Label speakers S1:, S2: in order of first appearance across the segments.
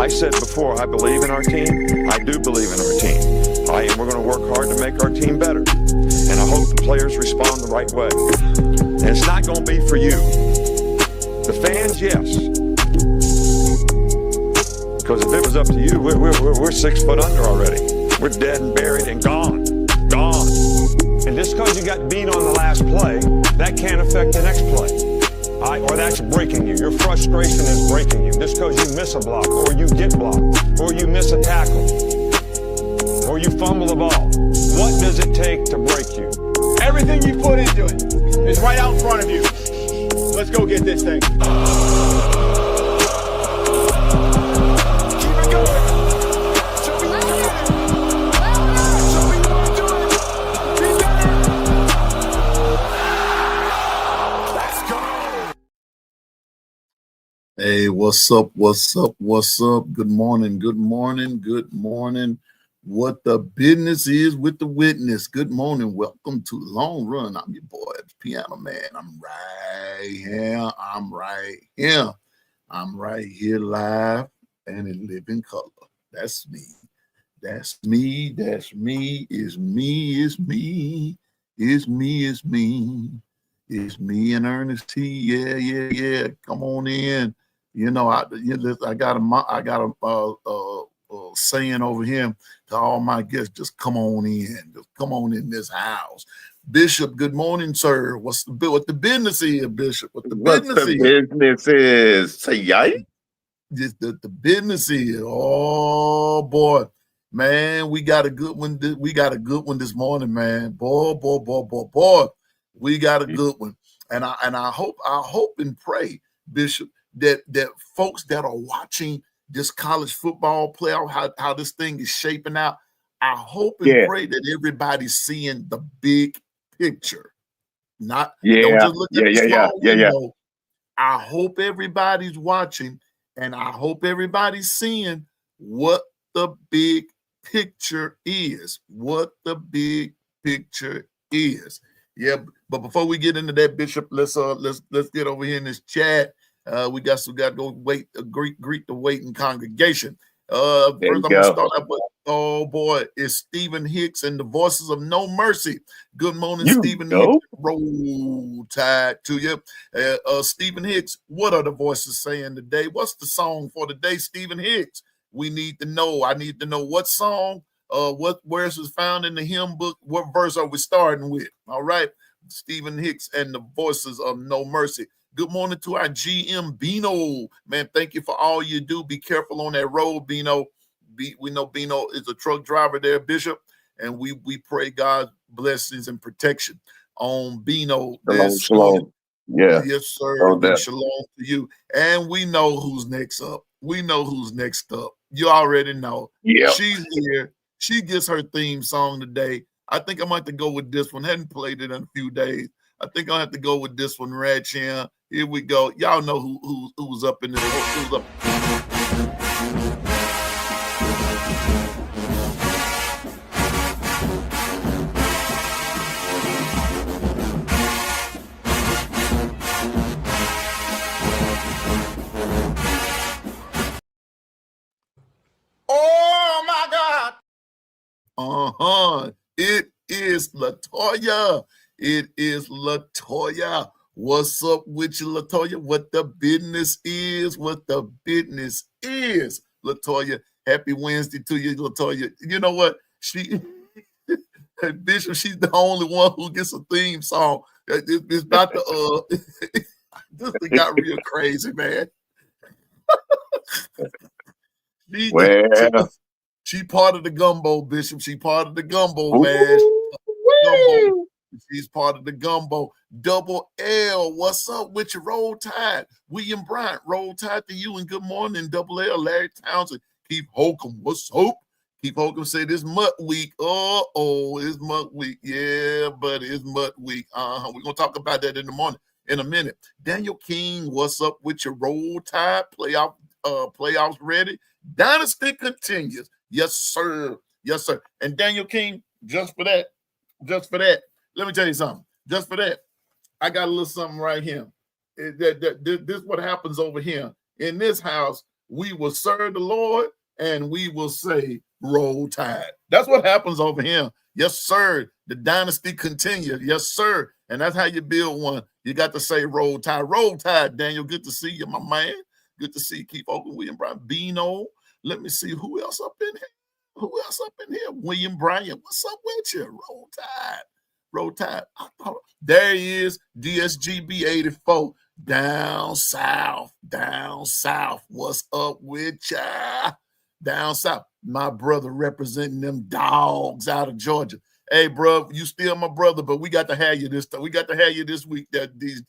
S1: I said before, I believe in our team. I do believe in our team. And we're going to work hard to make our team better. And I hope the players respond the right way. And it's not going to be for you. The fans, yes. Because if it was up to you, we're 6 foot under already. We're dead and buried and gone. Gone. And just because you got beat on the last play, that can't affect the next play. Or that's breaking you. Your frustration is breaking you. Just because you miss a block, or you get blocked, or you miss a tackle, or you fumble the ball. What does it take to break you?
S2: Everything you put into it is right out in front of you. Let's go get this thing.
S3: Hey, what's up? What's up? What's up? Good morning. Good morning. Good morning. What the business is with the witness. Good morning. Welcome to Long Run. I'm your boy, Pianoman. I'm right here. I'm right here live and in living color. That's me. That's me. That's me. It's me. It's me. It's me. It's me. It's me and Ernest T. Yeah. Come on in. You know, I got a saying over here to all my guests: just come on in, just come on in this house. Bishop, good morning, sir. What the business is, Bishop? What the
S4: business is? Say yay.
S3: Just the business is. Oh boy, man, we got a good one. We got a good one this morning, man. Boy. We got a good one, and I hope and pray, Bishop, that folks that are watching this college football playoff, how this thing is shaping out, I hope and pray that everybody's seeing the big picture. Don't just look at the small window. I hope everybody's watching, and I hope everybody's seeing what the big picture is. What the big picture is. Yeah, but before we get into that, Bishop, let's get over here in this chat. We got to go greet the waiting congregation. First I'm gonna start out with, oh boy, it's Stephen Hicks and the Voices of No Mercy. Good morning, Stephen Hicks. Roll Tide to you. Stephen Hicks, what are the voices saying today? What's the song for today, Stephen Hicks? We need to know. I need to know what song, what verse is found in the hymn book. What verse are we starting with? All right, Stephen Hicks and the Voices of No Mercy. Good morning to our GM, Bino. Man, thank you for all you do. Be careful on that road, Bino. We know Bino is a truck driver there, Bishop, and we pray God's blessings and protection on Bino.
S4: Shalom. Yeah.
S3: Yes, sir. Shalom to you. And we know who's next up. You already know.
S4: Yeah.
S3: She's here. She gets her theme song today. I think I might have to go with this one. Hadn't played it in a few days. I think I'll have to go with this one right here. Here we go. Y'all know who's up in this. Who's up.
S2: Oh my
S3: God. It is Latoya. It is Latoya. What's up with you, Latoya? What the business is? Latoya, happy Wednesday to you, Latoya. You know what? Bishop, she's the only one who gets a theme song. It's about to this thing got real crazy, man. She part of the gumbo, Bishop. She part of the gumbo, man. Gumbo. She's part of the gumbo. Double L, what's up with your Roll Tide? William Bryant, Roll Tide to you, and good morning, Double L. Larry Townsend, Keith Holcomb, what's up? Keith Holcomb said it's Mutt Week. It's Mutt Week. Yeah, buddy, it's Mutt Week. We're going to talk about that in a minute. Daniel King, what's up with your Roll Tide? Playoffs ready? Dynasty continues. Yes, sir. And Daniel King, just for that, let me tell you something. Just for that, I got a little something right here. This is what happens over here. In this house, we will serve the Lord, and we will say, roll tide. That's what happens over here. Yes, sir. The dynasty continues. Yes, sir. And that's how you build one. You got to say roll tide. Roll tide, Daniel. Good to see you, my man. Good to see you. Keep Oakland, William Bryan, Bino. Let me see who else up in here. Who else up in here? William Bryan. What's up with you? Roll tide. Roll tide. There he is. DSGB 84. Down south. Down south. What's up with ya? Down south. My brother representing them dogs out of Georgia. Hey, bro, you still my brother, but we got to have you this time. We got to have you this week. That these,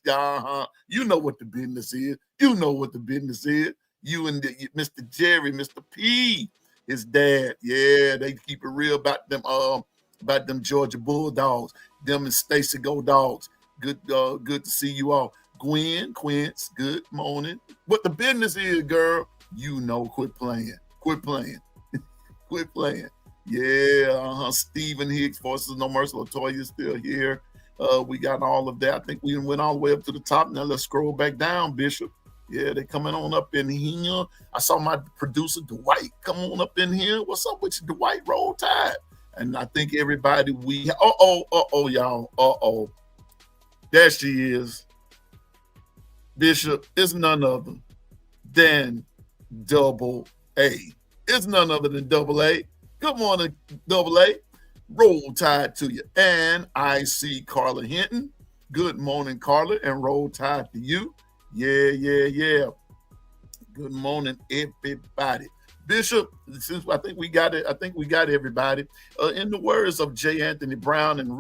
S3: you know what the business is. You know what the business is. You and Mr. Jerry, Mr. P, his dad. Yeah, they keep it real about them Georgia Bulldogs, them and Stacy Go Dogs. Good to see you all. Gwen, Quince, good morning. What the business is, girl? You know, quit playing. Quit playing. Quit playing. Yeah, Stephen Hicks, Voices No Mercy, Latoya is still here. We got all of that. I think we went all the way up to the top. Now let's scroll back down, Bishop. Yeah, they coming on up in here. I saw my producer, Dwight, come on up in here. What's up with you, Dwight? Roll Tide. And I think everybody y'all. There she is. Bishop is none other than Double A. It's none other than Double A. Good morning, Double A. Roll Tide to you. And I see Carla Hinton. Good morning, Carla, and roll tide to you. Yeah. Good morning, everybody. Bishop, since I think we got it. I think we got everybody. In the words of J. Anthony Brown and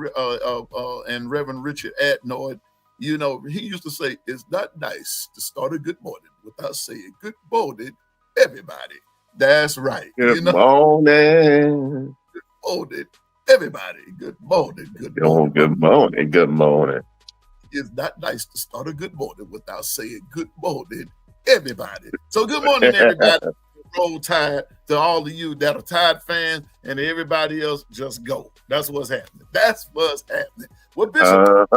S3: Reverend Richard Adnoid, you know, he used to say, "It's not nice to start a good morning without saying good morning, everybody." That's right.
S4: Good morning.
S3: Good morning, everybody. Good morning. Good morning.
S4: Good morning. Good morning.
S3: It's not nice to start a good morning without saying good morning, everybody. So good morning, everybody. Roll Tide to all of you that are Tide fans, and everybody else, just go. That's what's happening. That's what's happening. Well, Bishop,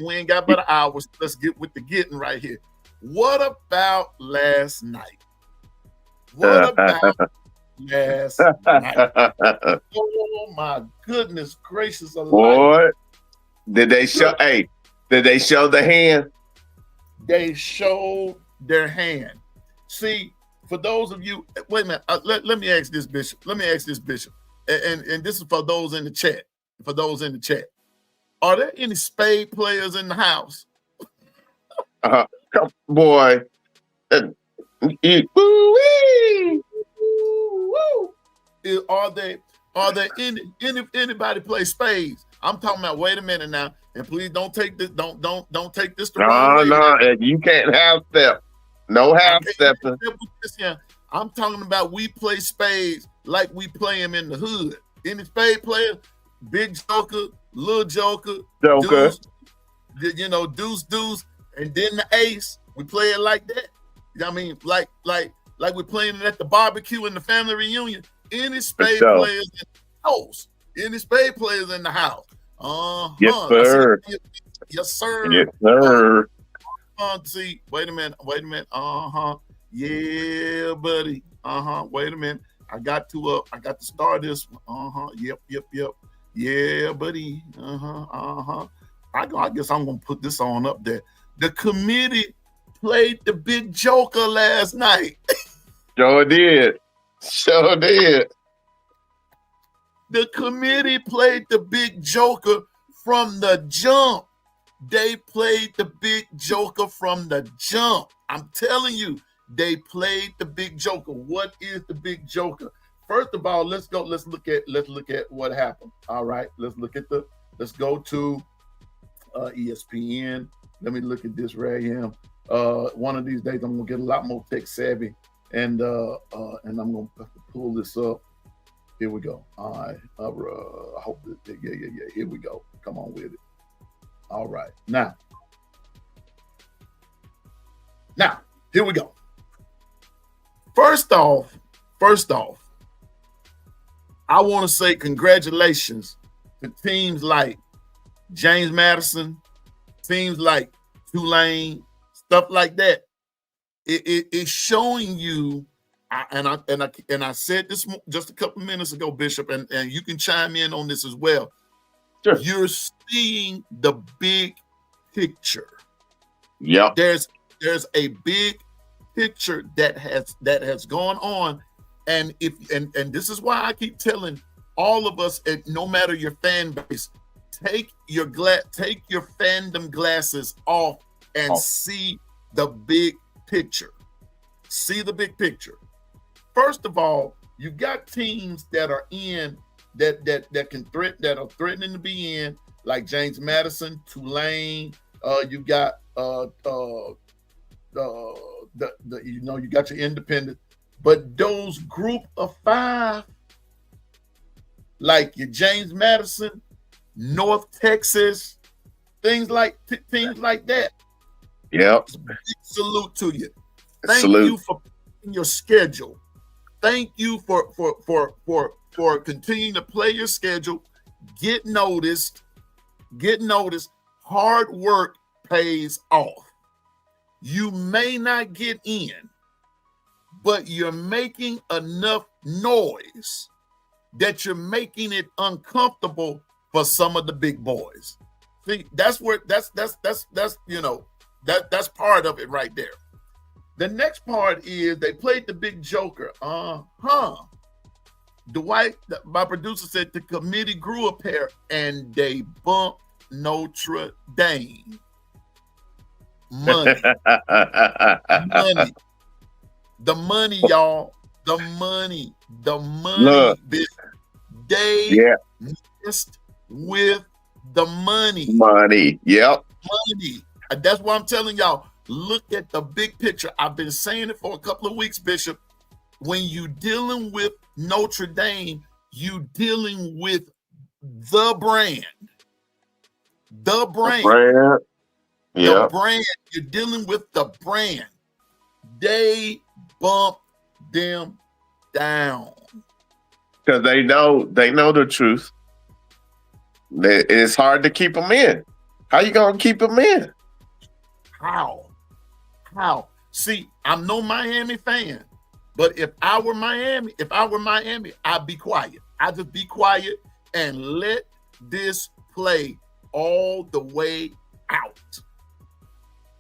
S3: we ain't got but an hour. So let's get with the getting right here. What about last night? What about last night? Oh my goodness gracious alive.
S4: Boy, did they show? Hey, did they show the hand?
S3: They showed their hand. See, for those of you, wait a minute. Let me ask this, Bishop. Let me ask this, Bishop. And this is for those in the chat. For those in the chat, are there any spade players in the house?
S4: Boy.
S3: Are there anybody play spades? I'm talking about. Wait a minute now, and please don't take this. Don't take this the wrong way.
S4: No, you can't half step. No half stepping.
S3: I'm talking about we play spades like we play them in the hood. Any spade player, big joker, little joker, deuce, deuce, and then the ace. We play it like that. I mean, like we're playing it at the barbecue and the family reunion. Any spade players in the house? Any spade players in the house?
S4: Yes, sir.
S3: Yes, sir.
S4: Yes, sir.
S3: See, wait a minute. Yeah, buddy. Wait a minute. I got to start this one. Yep. Yeah, buddy. I guess I'm gonna put this on up there. The committee played the big joker last night.
S4: Sure did.
S3: The committee played the big joker from the jump. They played the big joker from the jump. I'm telling you, they played the big joker. What is the big joker? First of all, let's look at what happened. All right, let's go to ESPN. Let me look at this right here. One of these days I'm gonna get a lot more tech savvy, and I'm gonna have to pull this up. Here we go. All right. I hope that, yeah. Here we go. Come on with it. All right. Now, here we go. First off, I want to say congratulations to teams like James Madison, teams like Tulane, stuff like that. It's showing you, and I said this just a couple minutes ago, Bishop, and you can chime in on this as well.
S4: Sure.
S3: You're seeing the big picture.
S4: Yep.
S3: There's a big picture that has gone on, and this is why I keep telling all of us, no matter your fan base, take your fandom glasses off and see the big picture. See the big picture. First of all, you got teams that are in that are threatening to be in, like James Madison, Tulane. You got you got your independent, but those group of 5, like your James Madison, North Texas, things like that.
S4: Yep.
S3: Big salute to you. Thank
S4: Salute.
S3: you for putting your schedule. Thank you for continuing to play your schedule. Get noticed. Hard work pays off. You may not get in, but you're making enough noise that you're making it uncomfortable for some of the big boys. See, that's part of it right there. The next part is they played the big joker. Dwight, my producer, said the committee grew a pair and they bumped Notre Dame. Money. The money, y'all. The money.
S4: Look.
S3: They messed with the money.
S4: Yep.
S3: Money. That's why I'm telling y'all, look at the big picture. I've been saying it for a couple of weeks, Bishop. When you dealing with Notre Dame, you dealing with the brand. The brand.
S4: Yeah.
S3: The brand. You're dealing with the brand. They bump them down.
S4: Because they know the truth. It's hard to keep them in. How you gonna keep them in?
S3: How? See, I'm no Miami fan, but if I were Miami, I'd be quiet. I'd just be quiet and let this play all the way out.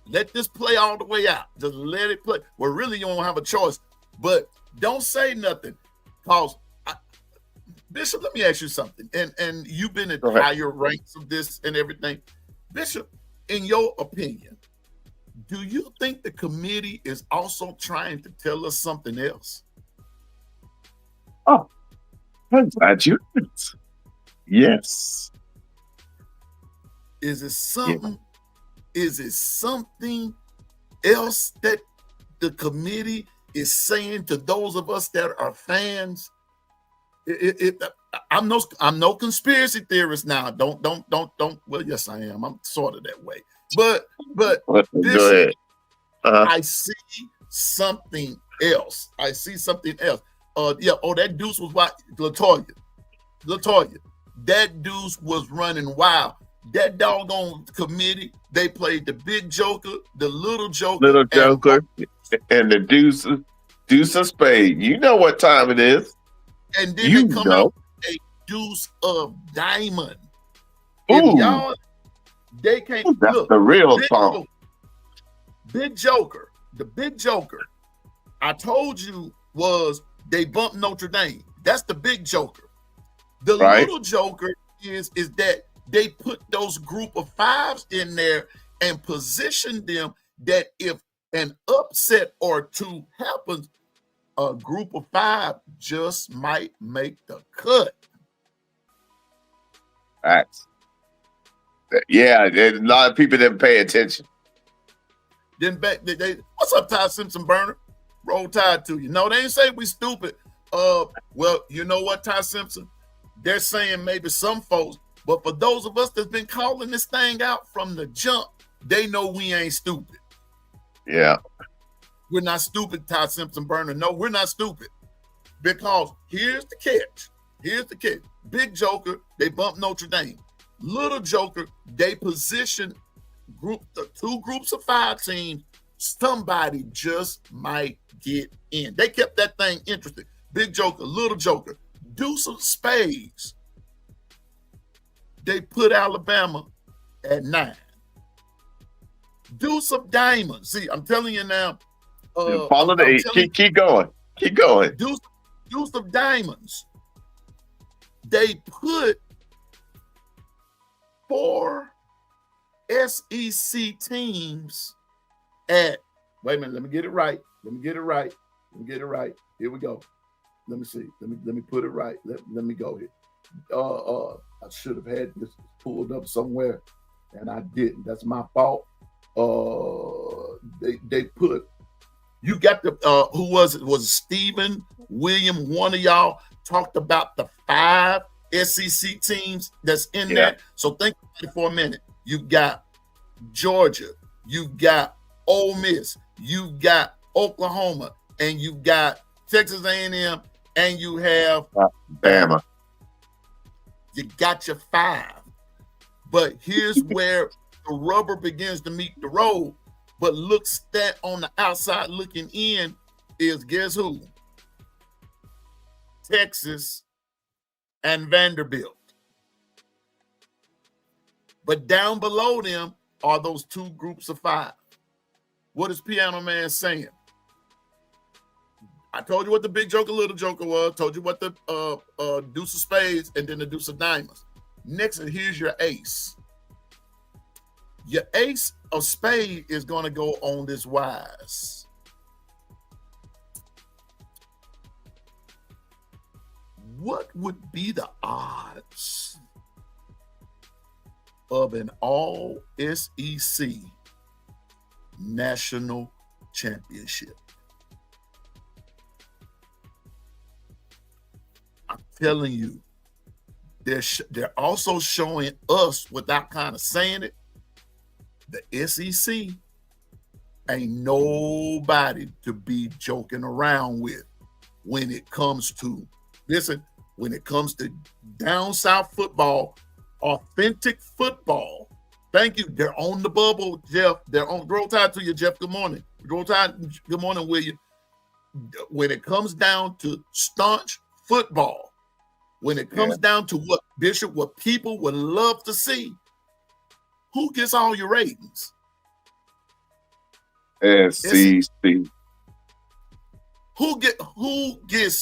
S3: Let this play all the way out. Just let it play. Well, really, you don't have a choice, but don't say nothing. Because, Bishop, let me ask you something. And you've been at higher ranks of this and everything. Bishop, in your opinion, do you think the committee is also trying to tell us something else?
S4: Oh, I'm glad you asked. Yes.
S3: Is it something? Yeah. Is it something else that the committee is saying to those of us that are fans? I'm no conspiracy theorist now. Don't. Well, yes, I am. I'm sort of that way. But
S4: go ahead.
S3: I see something else. That deuce was wild. Latoya. That deuce was running wild. That doggone committee, they played the big joker, the little joker,
S4: and the deuce of spade. You know what time it is.
S3: And then they come out with a deuce of diamond.
S4: Ooh.
S3: If y'all, they can't.
S4: That's
S3: look,
S4: the real song.
S3: Big joker. The big joker, I told you, was they bumped Notre Dame. That's the big joker. The little joker is that they put those group of 5s in there and position them that if an upset or two happens, a group of 5 just might make the cut.
S4: Facts. Yeah, a lot of people didn't pay attention.
S3: What's up, Ty Simpson Burner? Roll Tide to you. No, they ain't say we stupid. Well, you know what, Ty Simpson? They're saying maybe some folks, but for those of us that's been calling this thing out from the jump, they know we ain't stupid.
S4: Yeah.
S3: We're not stupid, Ty Simpson Burner. No, we're not stupid. Because here's the catch. Big joker, they bumped Notre Dame. Little joker, they position two groups of 5 teams somebody just might get in. They kept that thing interesting. Big Joker, Little Joker, Deuce of Spades. They put Alabama at 9. Deuce of Diamonds. See, I'm telling you now.
S4: Follow the 8. Keep going. Keep going.
S3: Deuce of Diamonds. They put 4 SEC teams at, wait a minute, let me get it right. Here we go. Let me see. Let me put it right. Let me go here. I should have had this pulled up somewhere, and I didn't. That's my fault. They put, you got the who was it? Was it Stephen William? One of y'all talked about the 5 SEC teams that's in there. So think about it for a minute. You've got Georgia, you've got Ole Miss, you've got Oklahoma, and you've got Texas A&M, and you have
S4: Bama.
S3: You got your 5. But here's where the rubber begins to meet the road. But looks that on the outside looking in is, guess who? Texas and Vanderbilt. But down below them are those 2 groups of 5. What is Pianoman saying? I told you what the Big Joker, Little Joker was. Told you what the Deuce of Spades and then the Deuce of Diamonds. Next, here's your ace. Your ace of spade is going to go on this wise. What would be the odds of an all SEC national championship? I'm telling you, they're also showing us, without kind of saying it, the SEC ain't nobody to be joking around with when it comes to, listen, when it comes to down south football, authentic football. Thank you. They're on the bubble, Jeff. They're on. Roll Tide to you, Jeff. Good morning. Roll Tide. Good morning, William. When it comes down to staunch football, when it comes down to what, Bishop, what people would love to see, who gets all your ratings?
S4: SEC.
S3: Who gets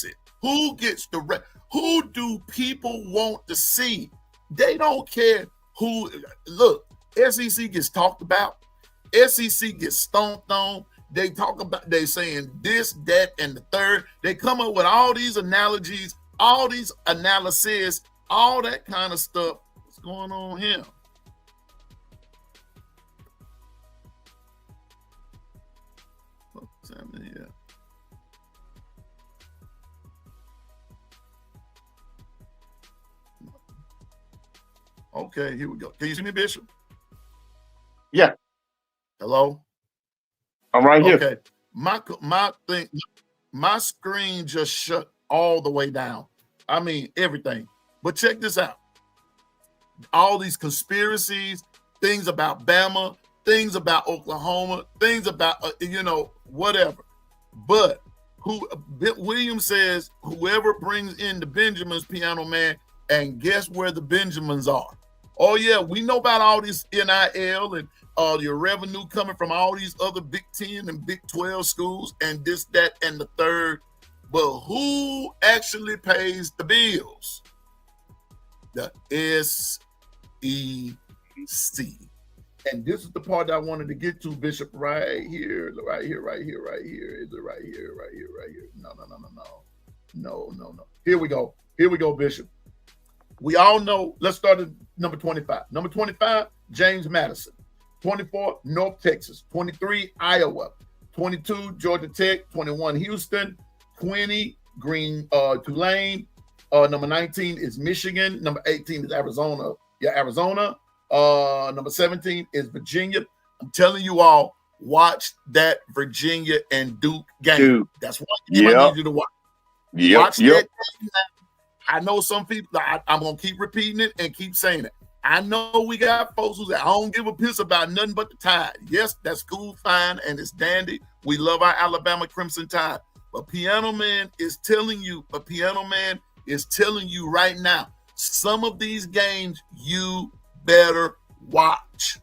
S3: it? Who gets the who do people want to see? They don't care who. Look, SEC gets talked about. SEC gets stomped on. They talk about, they saying this, that, and the third. They come up with all these analogies, all these analyses, all that kind of stuff. What's going on here? What's happening here? Okay, here we go. Can you see me, Bishop?
S4: Yeah.
S3: Hello?
S4: I'm right here.
S3: Okay. My screen just shut all the way down. I mean, everything. But check this out. All these conspiracies, things about Bama, things about Oklahoma, things about, whatever. But Williams says, whoever brings in the Benjamins, Pianoman, and guess where the Benjamins are? Oh, yeah, we know about all this NIL and your revenue coming from all these other Big 10 and Big 12 schools and this, that, and the third. But who actually pays the bills? The SEC. And this is the part that I wanted to get to, Bishop, right here. Is it right here? No. Here we go, Bishop. We all know, let's start at number 25. Number 25, James Madison. 24, North Texas. 23, Iowa. 22, Georgia Tech. 21, Houston. 20, Tulane. Number 19 is Michigan. Number 18 is Arizona. Arizona. Number 17 is Virginia. I'm telling you all, watch that Virginia and Duke game.
S4: Dude.
S3: That's one game I need you to watch. Watch that game. I know some people, I'm going to keep repeating it and keep saying it. I know we got folks who say, I don't give a piss about nothing but the Tide. Yes, that's cool, fine, and it's dandy. We love our Alabama Crimson Tide. But Pianoman is telling you right now, some of these games you better watch.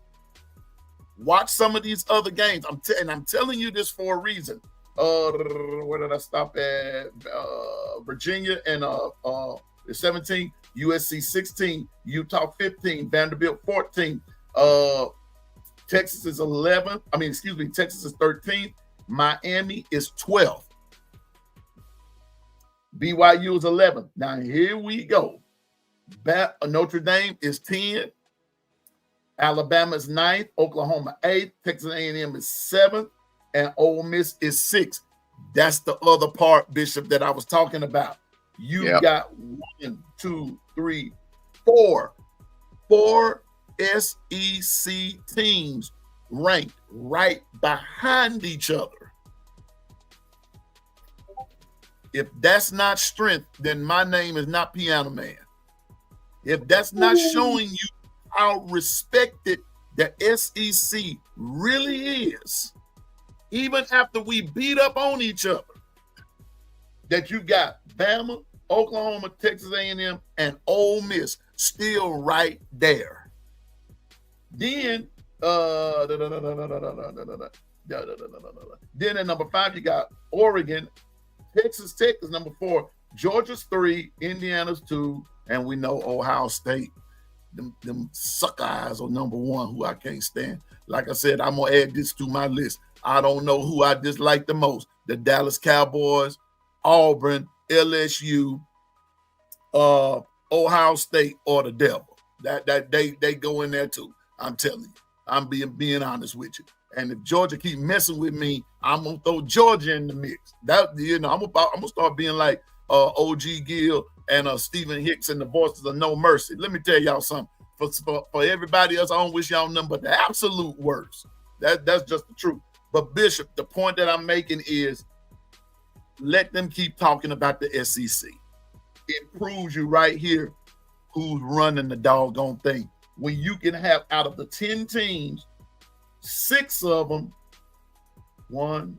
S3: Watch some of these other games. I'm telling you this for a reason. Where did I stop at? Virginia and 17, USC 16, Utah 15, Vanderbilt 14, Texas is 11. Texas is 13th. Miami is 12th. BYU is 11th. Now here we go. Notre Dame is 10. Alabama is 9th. Oklahoma 8th. Texas A&M is 7th. And Ole Miss is 6th. That's the other part, Bishop, that I was talking about. You got 1, 2, 3, 4 SEC teams ranked right behind each other. If that's not strength, then my name is not Pianoman. If that's not showing you how respected the SEC really is, even after we beat up on each other, that you got Bama, Oklahoma, Texas A&M, and Ole Miss still right there. Then, then at number 5, you got Oregon. Texas Tech is number 4. Georgia's 3. Indiana's 2. And we know Ohio State. Them suck eyes are number 1, who I can't stand. Like I said, I'm going to add this to my list. I don't know who I dislike the most. The Dallas Cowboys, Auburn, LSU, Ohio State, or the Devil. That they go in there too. I'm telling you. I'm being honest with you. And if Georgia keep messing with me, I'm gonna throw Georgia in the mix. I'm gonna start being like OG Gill and Stephen Hicks and the Voices of No Mercy. Let me tell y'all something. For everybody else, I don't wish y'all nothing but the absolute worst. That's just the truth. But Bishop, the point that I'm making is, let them keep talking about the SEC. It proves you right here who's running the doggone thing. When you can have, out of the 10 teams, 6 of them, 1,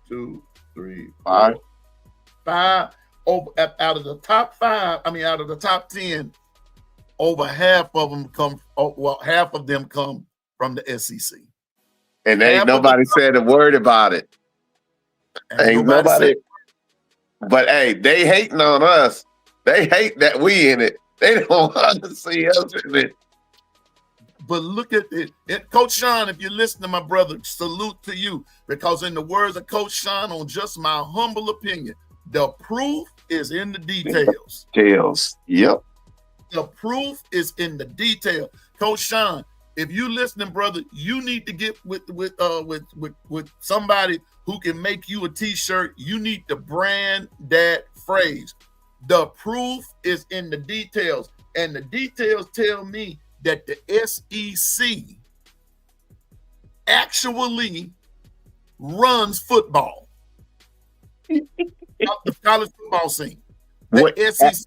S3: 2, 3, 4, 5. Out of the top 5, out of the top 10, over half of them come from the SEC.
S4: And ain't nobody said a word about it. Ain't nobody. But hey, they hating on us. They hate that we in it. They don't want to see us in it.
S3: But look at it. Coach Sean, if you listen to my brother, salute to you. Because in the words of Coach Sean, on just my humble opinion, the proof is in the details.
S4: Yep.
S3: The proof is in the detail. Coach Sean, if you listening, brother, you need to get with somebody who can make you a t-shirt. You need to brand that phrase. The proof is in the details. And the details tell me that the SEC actually runs football. The college football scene. The SEC.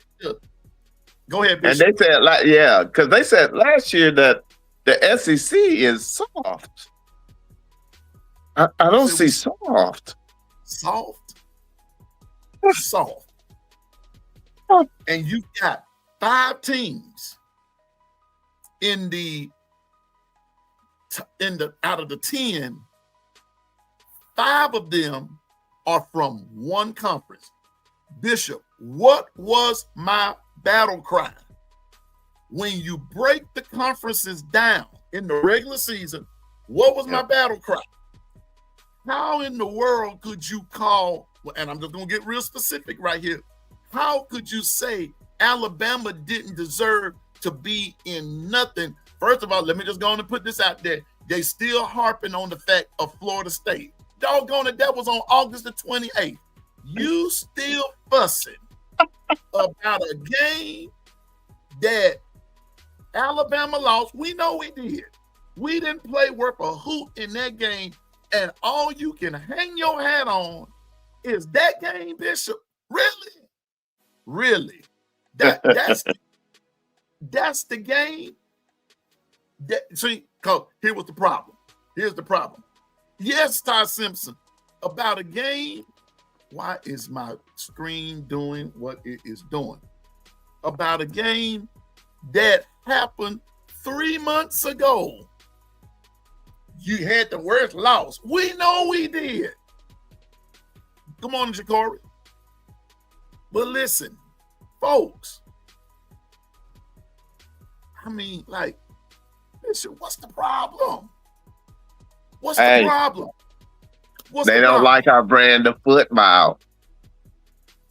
S3: Go ahead, Bishop.
S4: And they said, because they said last year that the SEC is soft. I don't see soft.
S3: Soft. And you got 5 teams in the out of the 10, 5 of them are from one conference. Bishop, what was my battle cry? When you break the conferences down in the regular season, what was my battle cry? How in the world could you call, and I'm just going to get real specific right here, how could you say Alabama didn't deserve to be in nothing? First of all, let me just go on and put this out there. They still harping on the fact of Florida State. Doggone it, that was on August the 28th. You still fussing about a game that Alabama lost. We know we did. We didn't play worth a hoot in that game, and all you can hang your hat on is that game, Bishop. Really? that's the game. See, here was the problem. Here's the problem. Yes, Ty Simpson, about a game. Why is my screen doing what it is doing? About a game that happened 3 months ago. You had the worst loss. We know we did. Come on, Ja'Cory. But listen, folks. I mean, like, listen, what's the problem? What's the problem?
S4: They don't like our brand of football.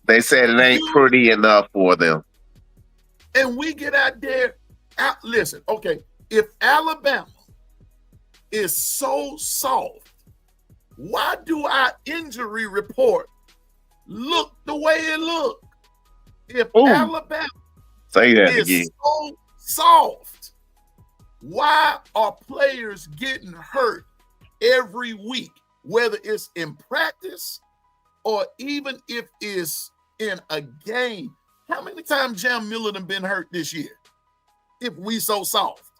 S4: They said it ain't pretty enough for them.
S3: And we get out there. Listen, okay, if Alabama is so soft, why do our injury report look the way it look? If Alabama is so soft, why are players getting hurt every week, whether it's in practice or even if it's in a game? How many times Jam Miller done been hurt this year? If we so soft.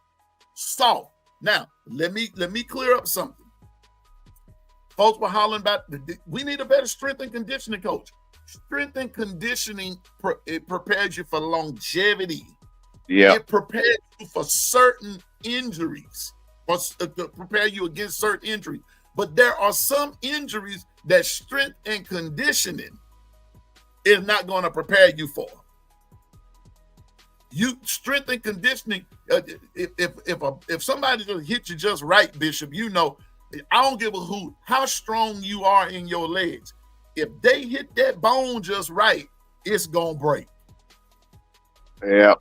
S3: Now, let me clear up something. Folks were hollering about we need a better strength and conditioning coach. Strength and conditioning it prepares you for longevity.
S4: Yeah,
S3: it prepares you for certain injuries, or to prepare you against certain injuries. But there are some injuries that strength and conditioning is not going to prepare you for. You strength and conditioning. If somebody just hit you just right, Bishop, you know, I don't give a hoot how strong you are in your legs. If they hit that bone just right, it's gonna break.
S4: Yeah.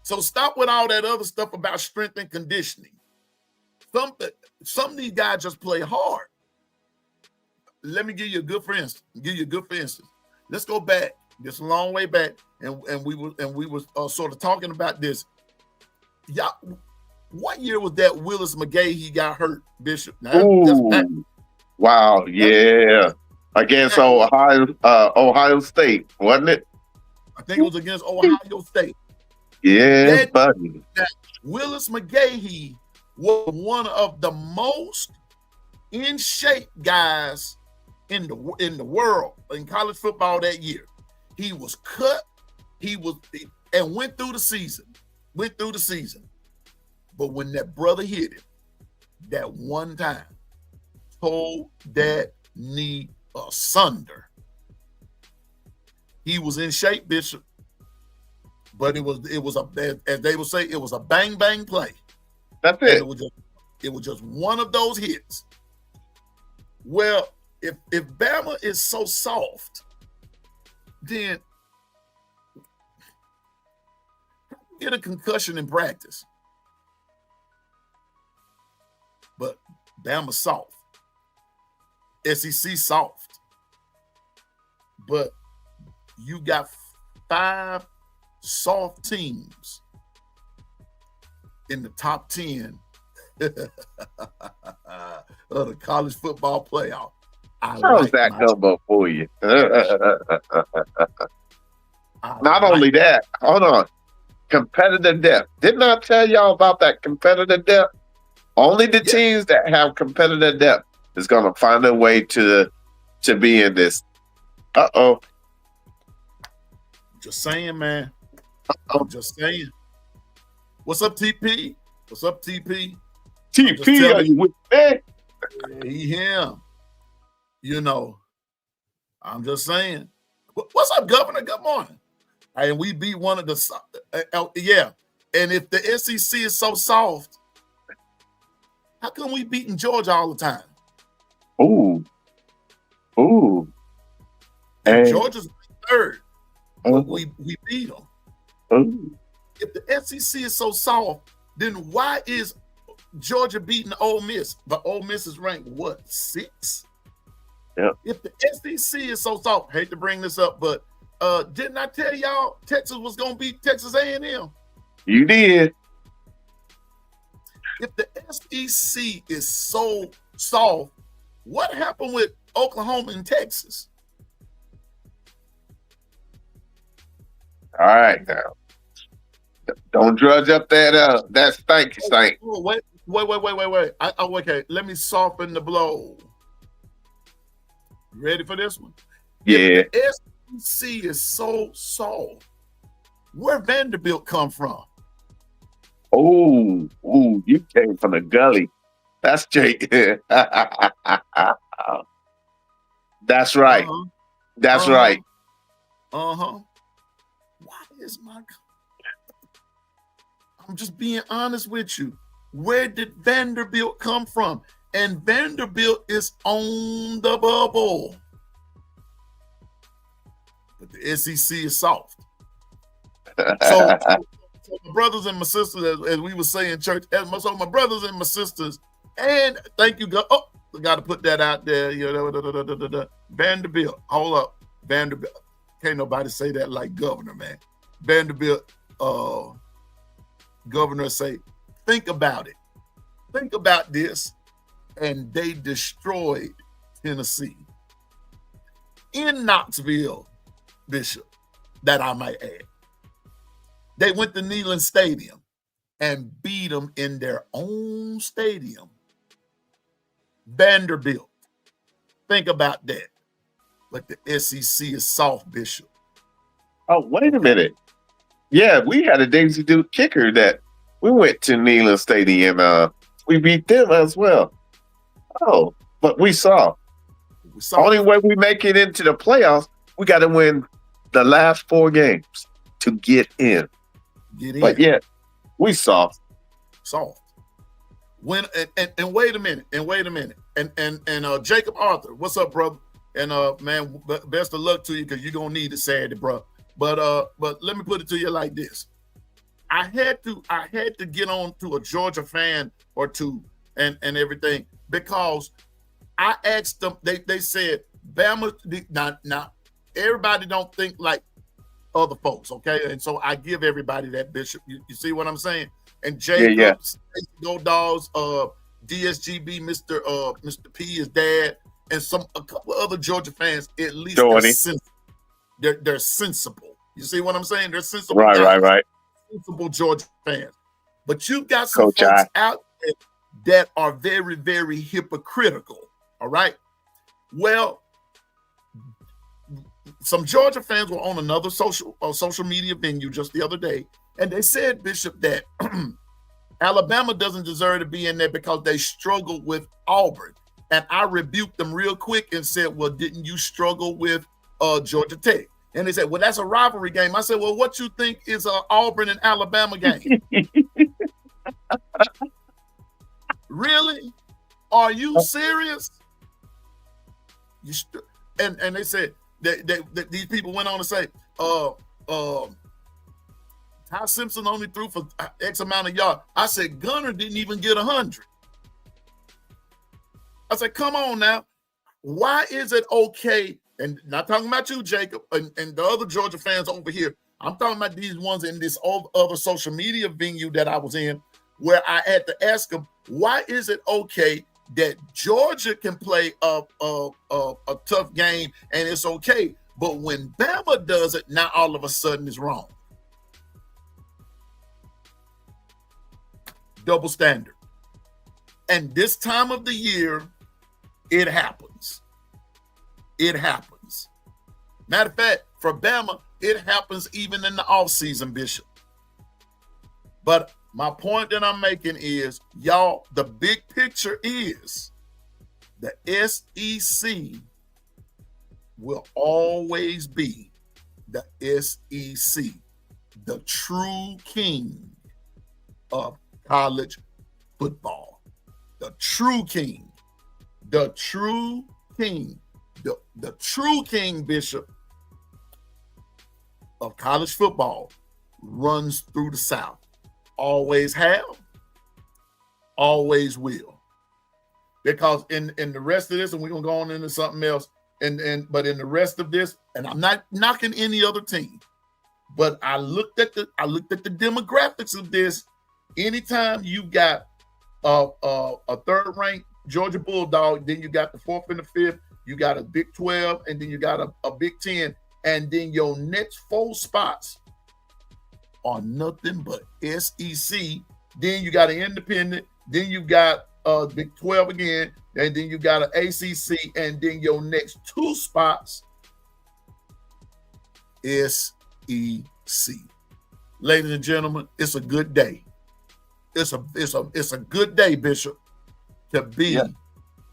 S3: So stop with all that other stuff about strength and conditioning. Some of these guys just play hard. Let me give you a good for instance. Let's go back. This a long way back, and we were sort of talking about this. Yeah, what year was that Willis McGahee got hurt, Bishop? Now, that's back.
S4: Wow, yeah, against Ohio State, wasn't it?
S3: I think it was against Ohio State.
S4: Yeah, buddy.
S3: Willis McGahee was one of the most in shape guys in the world in college football that year. He was cut. And went through the season. But when that brother hit him, that one time, tore that knee asunder. He was in shape, Bishop. But it was as they would say, it was a bang bang play.
S4: That's it.
S3: It was just one of those hits. Well, if Bama is so soft, then get a concussion in practice. But Bama soft. SEC soft. But you got 5 soft teams in the top 10 of the college football playoff.
S4: How's that Gumbo for you? Not only that, hold on. Competitive depth. Didn't I tell y'all about that competitive depth? Only the teams that have competitive depth is going to find a way to be in this. Uh-oh.
S3: Just saying, man. I'm just saying. What's up, TP?
S4: TP, are you with me?
S3: He him. You know, I'm just saying. What's up, Governor? Good morning. And we beat one of the And if the SEC is so soft, how come we beating Georgia all the time?
S4: Ooh.
S3: And Georgia's third. But we beat them.
S4: Ooh.
S3: If the SEC is so soft, then why is Georgia beating Ole Miss? But Ole Miss is ranked what, 6?
S4: Yeah.
S3: If the SEC is so soft, hate to bring this up, but didn't I tell y'all Texas was going to beat Texas A&M?
S4: You did.
S3: If the SEC is so soft, what happened with Oklahoma and Texas?
S4: All right, now. Don't drudge up that stank.
S3: Oh, wait. Okay, let me soften the blow. Ready for this one?
S4: Yeah.
S3: If the SEC is so soft, where Vanderbilt come from?
S4: Oh, you came from the gully. That's Jake. That's right.
S3: Uh-huh.
S4: That's right.
S3: Why is I'm just being honest with you. Where did Vanderbilt come from? And Vanderbilt is on the bubble. But the SEC is soft. So my brothers and my sisters, as we were saying in church, so my brothers and my sisters, and thank you, God. Oh, I got to put that out there. Vanderbilt, hold up. Vanderbilt. Can't nobody say that like governor, man. Vanderbilt, governor say, think about it. Think about this. And they destroyed Tennessee. In Knoxville, Bishop, that I might add. They went to Neyland Stadium and beat them in their own stadium. Vanderbilt. Think about that. But the SEC is soft, Bishop.
S4: Oh, wait a minute. Yeah, we had a Daisy Duke kicker that we went to Neyland Stadium. We beat them as well. Oh, but we saw. Only way we make it into the playoffs, we got to win the last 4 games to get in. But yeah, we soft.
S3: When and wait a minute. And Jacob Arthur, what's up, brother? And man, best of luck to you because you're gonna need it Saturday, bro. But let me put it to you like this. I had to get on to a Georgia fan or two and everything because I asked them, they said Bama now everybody don't think like other folks, okay? And so I give everybody that, Bishop. You see what I'm saying? And Jacobs, Go Dogs, DSGB, Mr. P, his dad, and a couple of other Georgia fans, at least they're sensible. You see what I'm saying? They're sensible.
S4: Right.
S3: Sensible Georgia fans. But you've got some folks out there that are very, very hypocritical. All right. Well, some Georgia fans were on another social media venue just the other day, and they said, Bishop, that Alabama doesn't deserve to be in there because they struggled with Auburn. And I rebuked them real quick and said, well, didn't you struggle with Georgia Tech? And they said, well, that's a rivalry game. I said, well, what you think is an Auburn and Alabama game? Really? Are you serious? And they said that these people went on to say, Ty Simpson only threw for X amount of yards. I said, Gunner didn't even get 100. I said, come on now. Why is it okay? And not talking about you, Jacob, and the other Georgia fans over here. I'm talking about these ones in this other social media venue that I was in, where I had to ask them, why is it okay that Georgia can play a tough game and it's okay, but when Bama does it, now all of a sudden it's wrong? Double standard. And this time of the year, it happens. It happens. Matter of fact, for Bama, it happens even in the offseason, Bishop. But my point that I'm making is, y'all, the big picture is the SEC will always be the SEC, the true king of college football. The true king. The true king. The true king, Bishop, of college football runs through the South. Always have, always will. Because in the rest of this, and we're gonna go on into something else, but in the rest of this, and I'm not knocking any other team, but I looked at the demographics of this. Anytime you got a third-ranked Georgia Bulldog, then you got the 4th and the 5th, you got a Big 12, and then you got a Big 10, and then your next 4 spots are nothing but SEC. Then you got an independent. Then you got Big 12 again. And then you got an ACC. And then your next 2 spots, SEC. Ladies and gentlemen, it's a good day. It's a good day, Bishop, to be.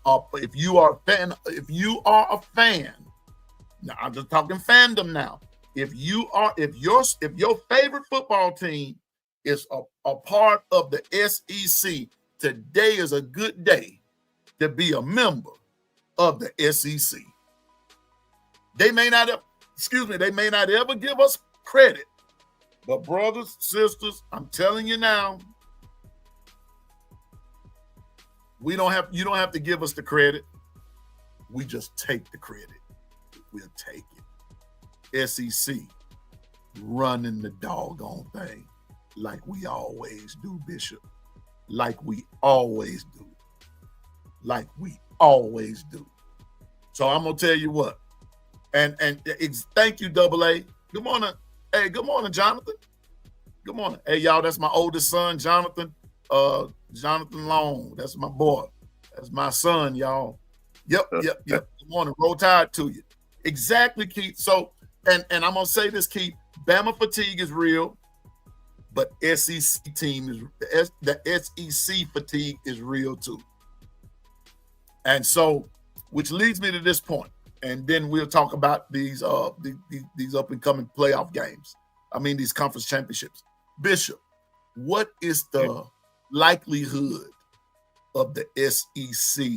S3: If you are a fan, now I'm just talking fandom now. If your favorite football team is a part of the SEC, today is a good day to be a member of the SEC. They may not ever give us credit, but brothers, sisters, I'm telling you now, you don't have to give us the credit. We just take the credit. We'll take it. SEC running the doggone thing like we always do, Bishop. Like we always do. Like we always do. So I'm gonna tell you what. And thank you, Double A. Good morning. Hey, good morning, Jonathan. Good morning. Hey, y'all, that's my oldest son, Jonathan. Jonathan Long. That's my boy. That's my son, y'all. Yep. Good morning. Roll Tide to you. Exactly, Keith. So, and I'm gonna say this, Keith. Bama fatigue is real, but the SEC fatigue is real too. And so, which leads me to this point, and then we'll talk about these up and coming playoff games. I mean, these conference championships. Bishop, what is the likelihood of the SEC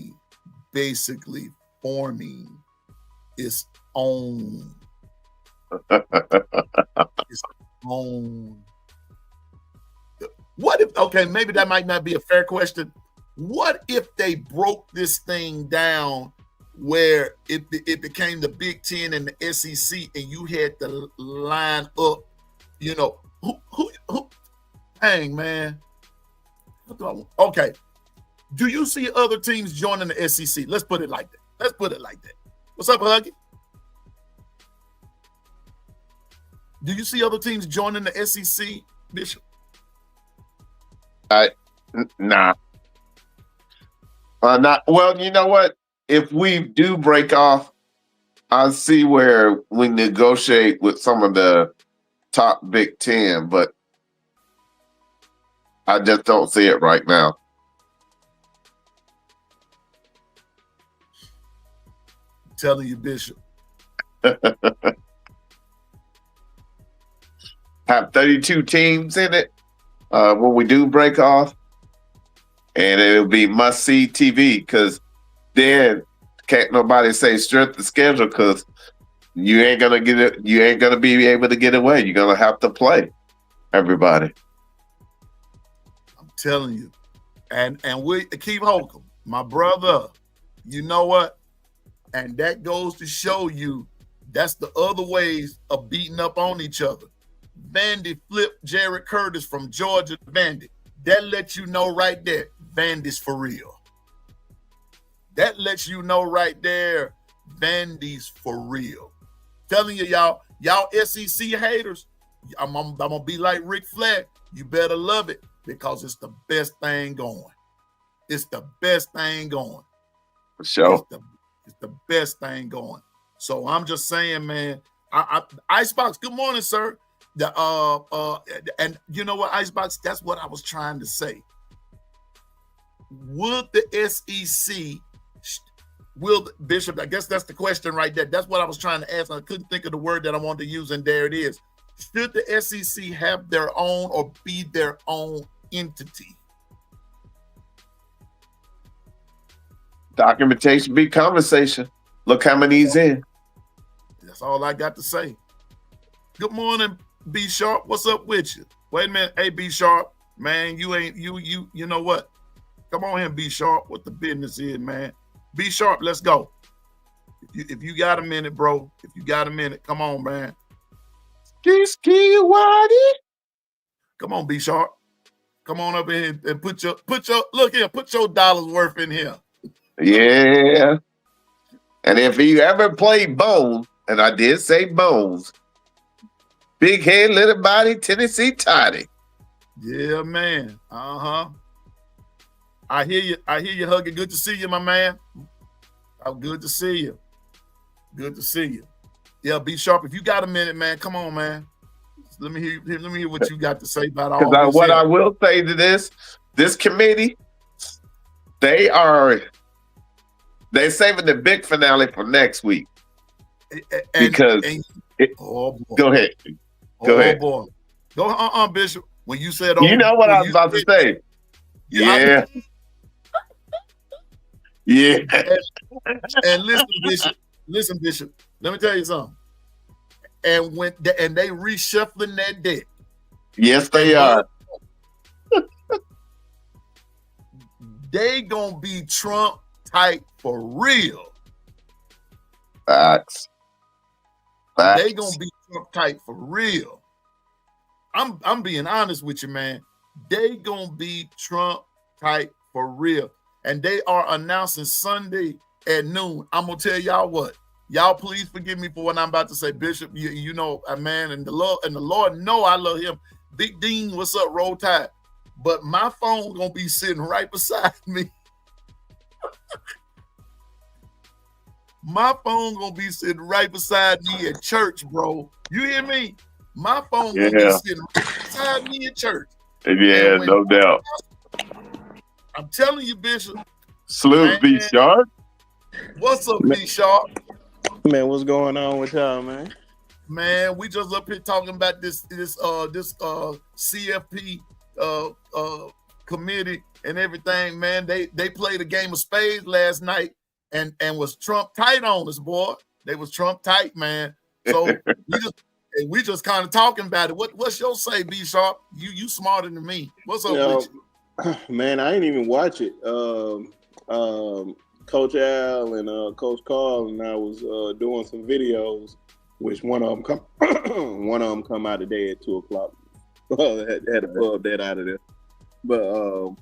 S3: basically forming its own? Its own. What if? Okay, maybe that might not be a fair question. What if they broke this thing down where it became the Big Ten and the SEC, and you had to line up? You know who? Dang, man. Okay. Do you see other teams joining the SEC? Let's put it like that. What's up, Huggy? Do you see other teams joining the SEC, Bishop?
S4: Nah. Not well. You know what? If we do break off, I see where we negotiate with some of the top Big Ten, but I just don't see it right now.
S3: I'm telling you, Bishop.
S4: Have 32 teams in it when we do break off, and it'll be must-see TV, because then can't nobody say strength of schedule, because you ain't gonna get it. You ain't gonna be able to get away. You're gonna have to play everybody.
S3: I'm telling you, and we keep Holcomb, my brother. You know what? And that goes to show you that's the other ways of beating up on each other. Vandy flipped Jared Curtis from Georgia to Vandy. That lets you know right there, Vandy's for real. That lets you know right there, Vandy's for real. Telling you, y'all SEC haters, I'm gonna be like Ric Flair. You better love it, because it's the best thing going. It's the best thing going.
S4: For sure.
S3: It's the best thing going. So I'm just saying, man. Icebox, good morning, sir. And you know what, Icebox? That's what I was trying to say. Would the SEC? Will Bishop? I guess that's the question right there. That's what I was trying to ask. I couldn't think of the word that I wanted to use, and there it is. Should the SEC have their own or be their own entity?
S4: Documentation be conversation. Look how many he's in.
S3: That's all I got to say. Good morning, B Sharp. What's up with you? Wait a minute. Hey, B Sharp, man, you know what? Come on here, B Sharp. What the business is, man. B Sharp, let's go. If you got a minute, bro. If you got a minute, come on, man. Come on, B Sharp. Come on up in here and put your dollars worth in here.
S4: Yeah. And if you ever played Bones, and I did say Bones, Big head, little body, Tennessee Toddy.
S3: Yeah, man. Uh-huh. I hear you. I hear you, Huggy. Good to see you, my man. Oh, good to see you. Good to see you. Yeah, be sharp. If you got a minute, man, come on, man. Let me hear what you got to say about all this.
S4: What I will say to this committee, they're saving the big finale for next week. Go ahead. Go ahead.
S3: Boy. Go Bishop. When you said
S4: you know what I was about to say. Yeah. Yeah.
S3: And listen, Bishop. Let me tell you something. And they reshuffling that deck.
S4: Yes, they are.
S3: They gonna be Trump type for real.
S4: Facts.
S3: They gonna be Trump type for real. I'm being honest with you, man. They gonna be Trump type for real. And they are announcing Sunday at noon. I'm gonna tell y'all what. Y'all please forgive me for what I'm about to say, Bishop. You know, man, and the Lord know I love him. Big Dean, what's up? Roll Tide. But my phone gonna be sitting right beside me. My phone gonna be sitting right beside me at church, bro. You hear me? My phone gonna be sitting right beside me at church.
S4: Yeah, no doubt.
S3: I'm telling you, Bishop.
S4: Salute, B Sharp.
S3: What's up, B Sharp?
S5: Man, what's going on with y'all, man?
S3: Man, we just up here talking about this CFP committee and everything, man. They played a game of spades last night and was Trump tight on us, boy. They was Trump tight, man. So we just kind of talking about it. What's your say, B Sharp? You smarter than me. What's up with you?
S5: Man, I ain't even watch it. Coach Al and Coach Carl and I was doing some videos, which one of them come out today at 2:00. Had to pull that out of there. But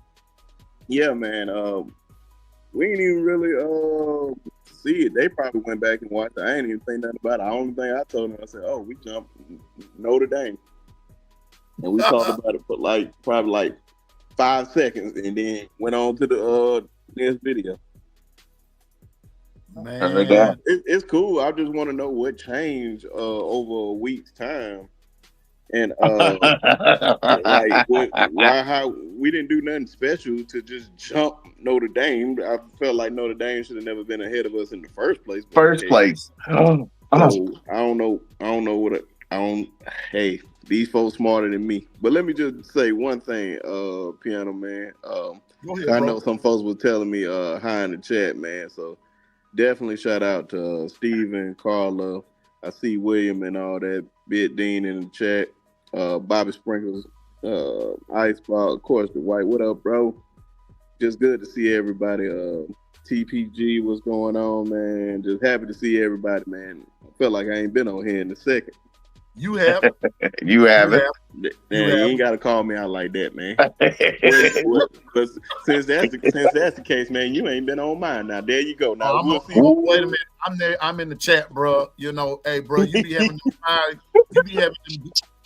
S5: yeah, man, we ain't even really see it. They probably went back and watched it. I ain't even think nothing about it. The only thing I told them, I said, "Oh, we jumped Notre Dame," and we talked about it for probably 5 seconds, and then went on to the next video.
S3: Man,
S5: it's cool. I just want to know what changed over a week's time, and how we didn't do nothing special to just jump Notre Dame. I felt like Notre Dame should have never been ahead of us in the first place. So I don't know what Hey, these folks smarter than me. But let me just say one thing, Pianoman.
S3: Go ahead,
S5: I
S3: bro.
S5: know some folks were telling me hi in the chat, man. So definitely shout out to Steven, Carla. I see William and all that. Bit Dean in the chat. Bobby Sprinkles, Iceball, of course, the White. What up, bro? Just good to see everybody. TPG, what's going on, man? Just happy to see everybody, man. I felt like I ain't been on here in a second.
S3: You have.
S4: You haven't.
S5: You ain't got to call me out like that, man. But since that's the case, man, you ain't been on mine. Now there you go. Now
S3: wait a minute. I'm there. I'm in the chat, bro. You know, hey, bro, you be having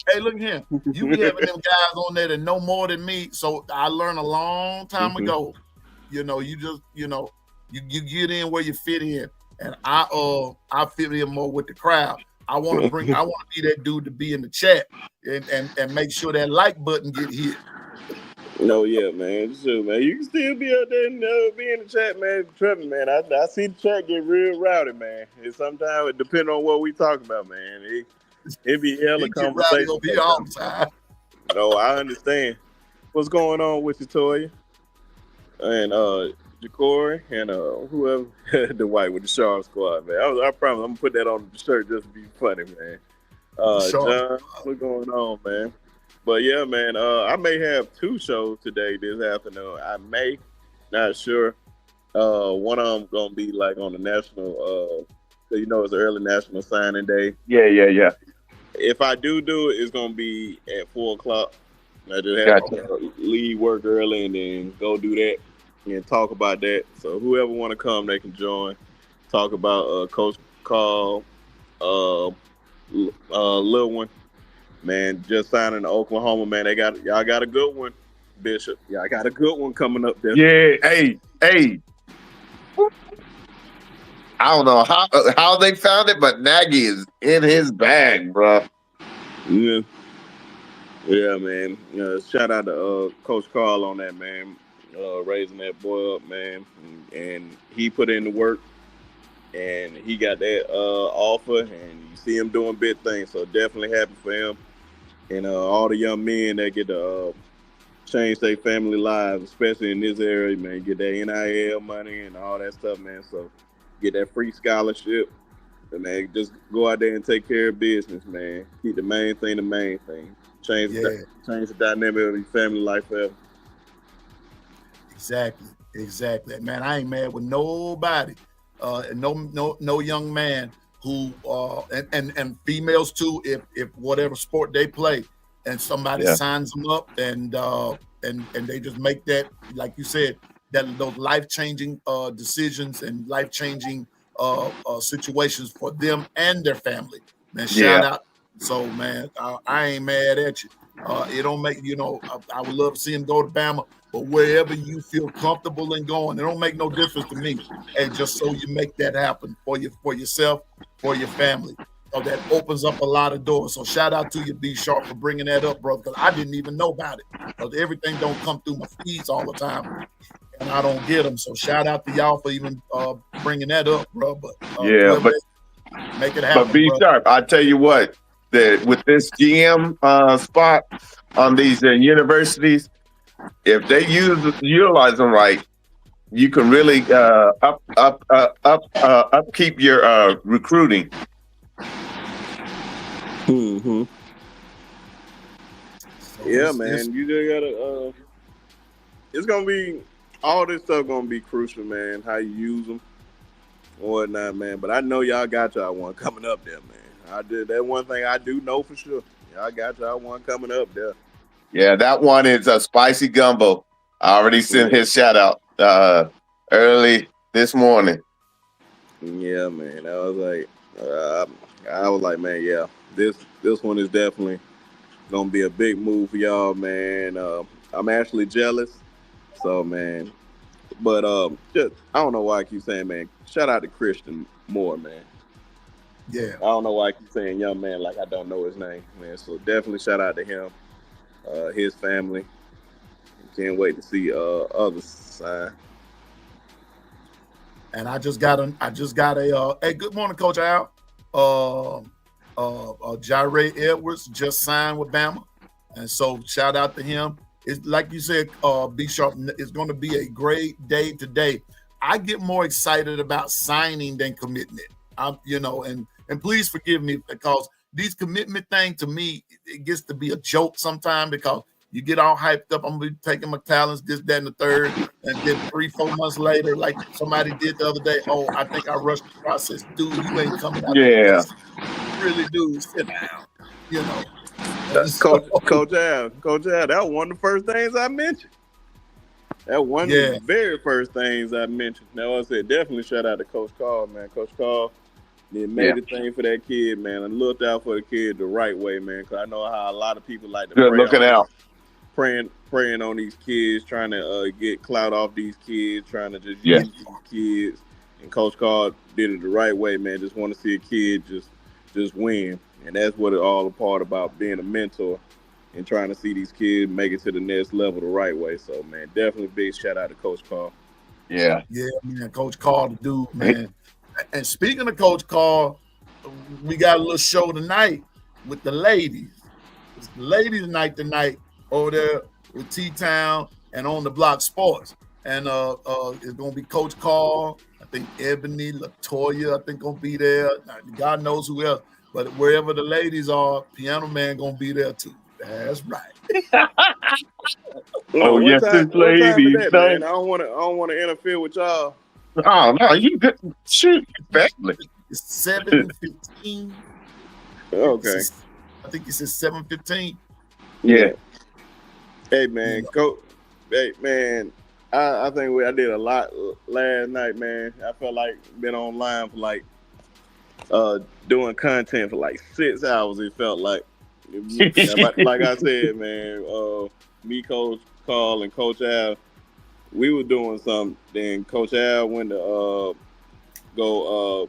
S3: hey, look here. You be having them guys on there that know more than me. So I learned a long time ago. You know, you just, you get in where you fit in, and I fit in more with the crowd. I want to be that dude to be in the chat and make sure that like button get hit.
S5: No, yeah, man. Sure, man. You can still be out there and be in the chat, man. Tripping, man. I see the chat get real rowdy, man. And sometimes it depends on what we talk about, man. It be hella conversation.
S3: Over here all the time.
S5: No, I understand. What's going on with you, Toya? And Jacory and whoever the White with the Sharp Squad, man. I promise I'm gonna put that on the shirt just to be funny, man. John, what's going on, man? But yeah, man, I may have 2 shows today this afternoon. I may, not sure. One of them gonna be like on the national, so it's an early national signing day.
S4: Yeah.
S5: If I do it, it's gonna be at 4:00. I just have to leave work early and then go do that and talk about that. So whoever want to come, they can join. Talk about Coach Carl, Lil One, man, just signing to Oklahoma, man. Y'all got a good one, Bishop. Y'all got a good one coming up there.
S4: Yeah, hey. I don't know how they found it, but Nagy is in his bag, bro.
S5: Yeah. Yeah, man. Shout out to Coach Carl on that, man. Raising that boy up, man. And he put in the work and he got that offer and you see him doing big things. So definitely happy for him. And all the young men that get to change their family lives, especially in this area, man, get that NIL money and all that stuff, man. So get that free scholarship. And man, just go out there and take care of business, man. Keep the main thing the main thing. Change the dynamic of your family life forever.
S3: Exactly. Man, I ain't mad with nobody. No young man who and females too, if whatever sport they play and somebody signs them up and they just make that, like you said, that those life-changing decisions and life-changing situations for them and their family. Man, shout out. So man, I ain't mad at you. It don't make, I would love to see him go to Bama, but wherever you feel comfortable in going, it don't make no difference to me. And just so you make that happen for yourself, for your family. So that opens up a lot of doors. So shout out to you, B Sharp, for bringing that up, brother, because I didn't even know about it. Because everything don't come through my feeds all the time, and I don't get them. So shout out to y'all for even bringing that up, bro. But make it happen.
S4: But B Sharp, I tell you what, with this GM spot on these universities, if they utilize them right, you can really upkeep your recruiting.
S5: Mm-hmm. Yeah, man. You just gotta. It's gonna be all this stuff. Gonna be crucial, man. How you use them, or whatnot, man. But I know y'all got y'all one coming up there, man. I did that one thing I do know for sure. Y'all got y'all one coming up there.
S4: Yeah, that one is a spicy gumbo. I already sent his shout out early this morning.
S5: Yeah, man. I was like, man, yeah, this one is definitely gonna be a big move for y'all, man. I'm actually jealous, so man. But just I don't know why I keep saying, man. Shout out to Christian Moore, man.
S3: Yeah.
S5: I don't know why I keep saying young man like I don't know his name, man. So definitely shout out to him, his family. Can't wait to see others sign.
S3: And I just got a hey, good morning, Coach Al. Jaire Edwards just signed with Bama, and so shout out to him. It's like you said, B Sharp, it's going to be a great day today. I get more excited about signing than commitment. And please forgive me, because these commitment thing, to me, it gets to be a joke sometimes, because you get all hyped up. I'm gonna be taking my talents, this, that, and the third, and then 3-4 months later, like somebody did the other day, oh, I think I rushed the process. Dude, you ain't coming out.
S4: Yeah.
S3: Really, dude, sit down.
S5: Coach Al, that was one of the first things I mentioned. That one of the very first things I mentioned. Now I said definitely shout out to Coach Carl, man. Coach Carl did made the thing for that kid, man. I looked out for the kid the right way, man. Because I know how a lot of people like to praying on these kids, trying to get clout off these kids, trying to just use these kids. And Coach Carl did it the right way, man. Just want to see a kid just win. And that's what it's all a part about, being a mentor and trying to see these kids make it to the next level the right way. So, man, definitely big shout out to Coach Carl.
S4: Yeah.
S3: Yeah, man. Coach Carl, the dude, man. And speaking of Coach Carl, we got a little show tonight with the ladies. It's the ladies' night tonight over there with T-Town and On the Block Sports. And it's going to be Coach Carl. I think Ebony, Latoya, I think going to be there. God knows who else. But wherever the ladies are, Pianoman going to be there too. That's right.
S4: Oh, yes, this lady.
S5: That, man? I don't want to interfere with y'all.
S4: Oh no, you good. Shoot, family.
S3: It's 7:15.
S5: Okay.
S3: I think he says 7:15.
S4: Yeah.
S5: Hey man, Coach. Hey man, I think I did a lot last night, man. I felt like been online for like doing content for like 6 hours. It felt like, Like I said, man, me, Coach Carl, and Coach Al, we were doing something. Then Coach Al went to go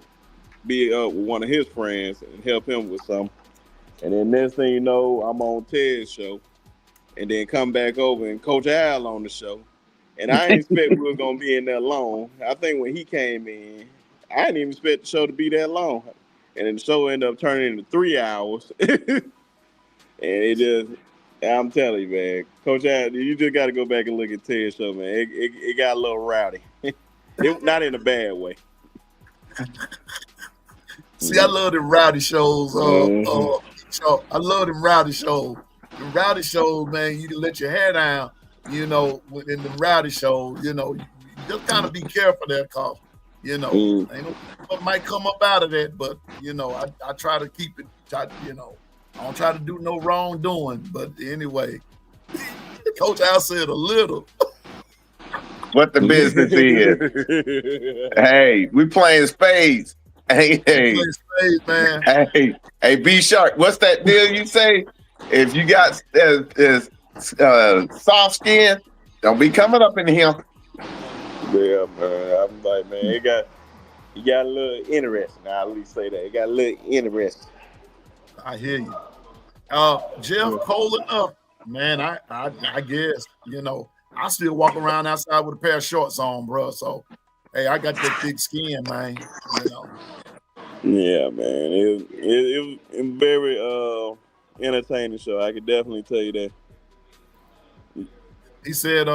S5: be up with one of his friends and help him with something. And then next thing you know, I'm on Ted's show, and then come back over and Coach Al on the show. And I didn't expect we was gonna be in there long. I think when he came in, I didn't even expect the show to be that long. And then the show ended up turning into 3 hours. And it just, I'm telling you, man, Coach Al, you just got to go back and look at Ted's show, man. It got a little rowdy. Not in a bad way.
S3: See, I love them rowdy shows. I love them rowdy shows. The rowdy shows, man, you can let your hair down, in the rowdy shows, you just kind of be careful there, cause, ain't no what might come up out of that, but, I try to keep it, I don't try to do no wrongdoing, but anyway, Coach Al said a little.
S4: What the business is. Hey, we playing spades. Hey,
S3: Spades, man.
S4: Hey, B Sharp, what's that deal you say? If you got soft skin, don't be coming up in here.
S5: Yeah, man. I'm like, man, it got a little interesting. I'll at least say that. It got a little interesting.
S3: I hear you. Jeff, cold enough. Man, I guess, I still walk around outside with a pair of shorts on, bro. So, hey, I got that thick skin, man.
S5: Yeah, man. It was a very entertaining show. I could definitely tell you that.
S3: He said,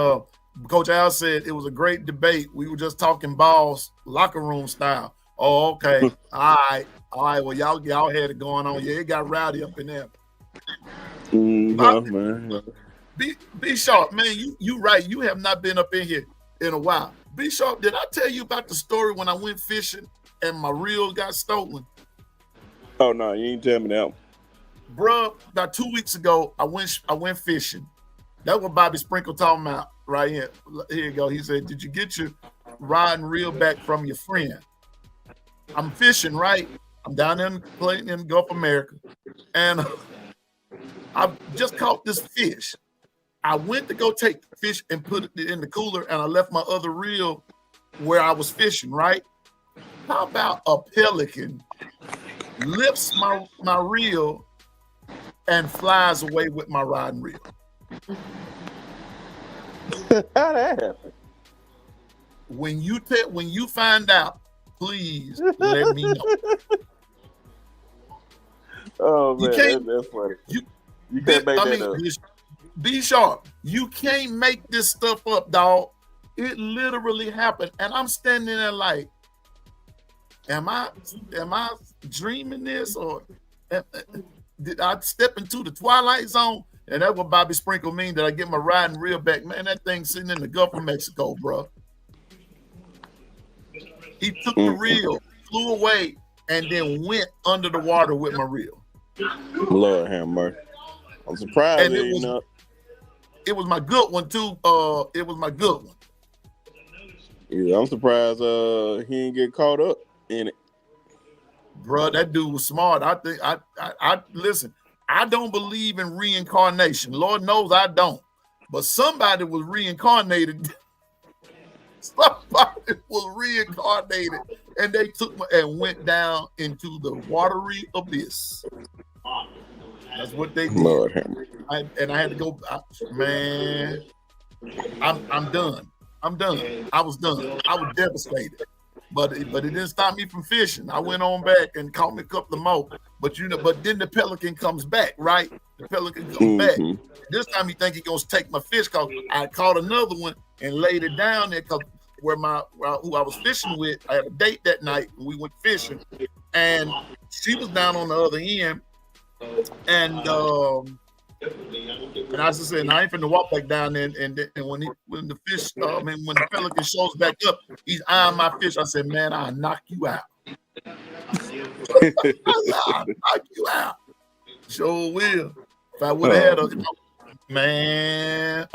S3: Coach Al said it was a great debate. We were just talking balls, locker room style. Oh, okay. All right. Well, y'all had it going on. Yeah, it got rowdy up in there.
S5: Man.
S3: Be Sharp, man. You right. You have not been up in here in a while. Be Sharp, did I tell you about the story when I went fishing and my reel got stolen?
S5: Oh no, you ain't tell me that one.
S3: Bruh, about 2 weeks ago, I went fishing. That's what Bobby Sprinkle talking about right here. Here you go. He said, "Did you get your rod and reel back from your friend?" I'm fishing, right? I'm down there playing in Gulf America, and I just caught this fish. I went to go take the fish and put it in the cooler, and I left my other reel where I was fishing, right? How about a pelican lifts my reel and flies away with my rod and reel?
S5: How that happen?
S3: When you find out, please let me know.
S5: Oh man, that's funny. You can't make that up.
S3: Be Sharp. You can't make this stuff up, dog. It literally happened, and I'm standing there like, am I dreaming this, or did I step into the twilight zone? And that's what Bobby Sprinkle mean, that I get my rod and reel back. Man, that thing sitting in the Gulf of Mexico, bro. He took the reel, flew away, and then went under the water with my reel.
S5: Lord have mercy. I'm surprised.
S3: And it was my good one too. It was my good one.
S5: Yeah, I'm surprised he didn't get caught up in it.
S3: Bro, that dude was smart. I think I listen, I don't believe in reincarnation. Lord knows I don't. But somebody was reincarnated. Somebody was reincarnated, and they took me and went down into the watery abyss. That's what they did.
S5: Lord have mercy.
S3: I had to go. Man, I'm done. I'm done. I was done. I was devastated. But it didn't stop me from fishing. I went on back and caught me a couple of more. But then the pelican comes back, right? The pelican comes back. This time he think he gonna take my fish, cause I caught another one and laid it down there, cause who I was fishing with, I had a date that night and we went fishing, and she was down on the other end, and I just said, I ain't finna walk back down there. And when the pelican shows back up, he's eyeing my fish. I said, man, I'll knock you out. I'll knock you out. Sure will. If I would have had man,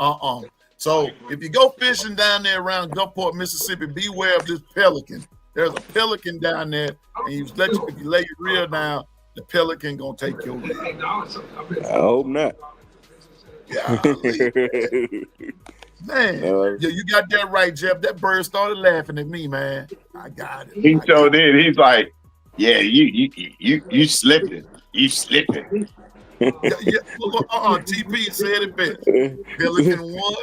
S3: So if you go fishing down there around Gulfport, Mississippi, beware of this pelican. There's a pelican down there, and if you lay your reel down, the Pelican gonna take your rig.
S5: I hope not.
S3: Golly, man. Yeah, you got that right, Jeff. That bird started laughing at me, man. I got it.
S4: He showed it. He's like, yeah, you slipping. You slipping.
S3: Look, TP said it best. Pelican won.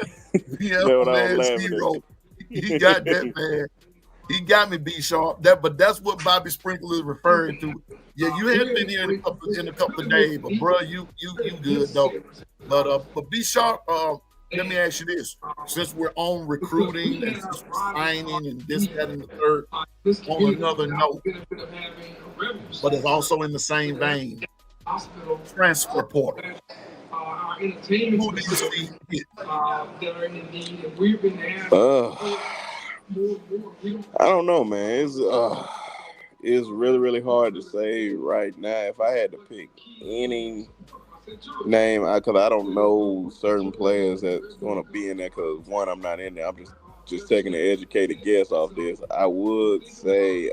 S3: Man, 0. He got that, man. He got me, B Sharp. But that's what Bobby Sprinkle is referring to. Yeah, you hadn't been here in a couple of days, but bro, you good though. But B Sharp, let me ask you this: since we're on recruiting and since we're signing and this, that, and the third, on another note, but it's also in the same vein, transfer portal. Who do you see it?
S5: I don't know, man. It's really, really hard to say right now. If I had to pick any name, because I don't know certain players that's going to be in there. Because one, I'm not in there. I'm just taking an educated guess off this. I would say,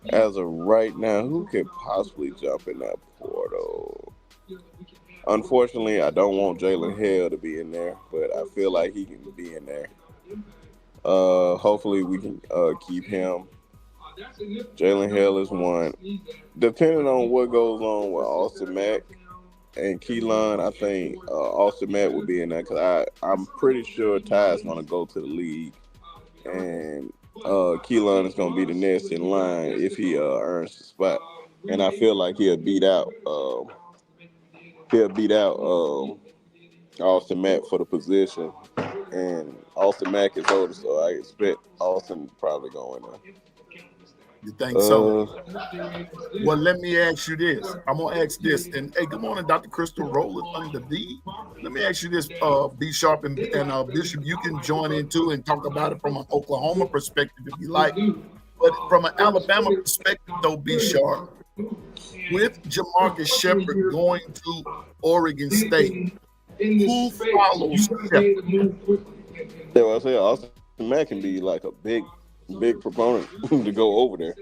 S5: as of right now, who could possibly jump in that portal? Unfortunately, I don't want Jalen Hill to be in there, but I feel like he can be in there. Hopefully, we can keep him. Jalen Hill is one. Depending on what goes on with Austin Mack and Keelan, I think Austin Mack will be in there because I'm pretty sure Ty's going to go to the league, and Keelan is going to be the next in line if he earns the spot. And I feel like he'll beat out Austin Mack for the position. And Austin Mack is older, so I expect Austin probably going there.
S3: You think so? Well, let me ask you this. I'm gonna ask this. And hey, good morning, Dr. Crystal Rowland under D. Let me ask you this, B Sharp and Bishop. You can join in too and talk about it from an Oklahoma perspective if you like. But from an Alabama perspective, though, B Sharp, with Jamarcus Shepard going to Oregon State, who follows Shepard?
S5: Yeah, well, I say Austin Mack can be like a big proponent to go over there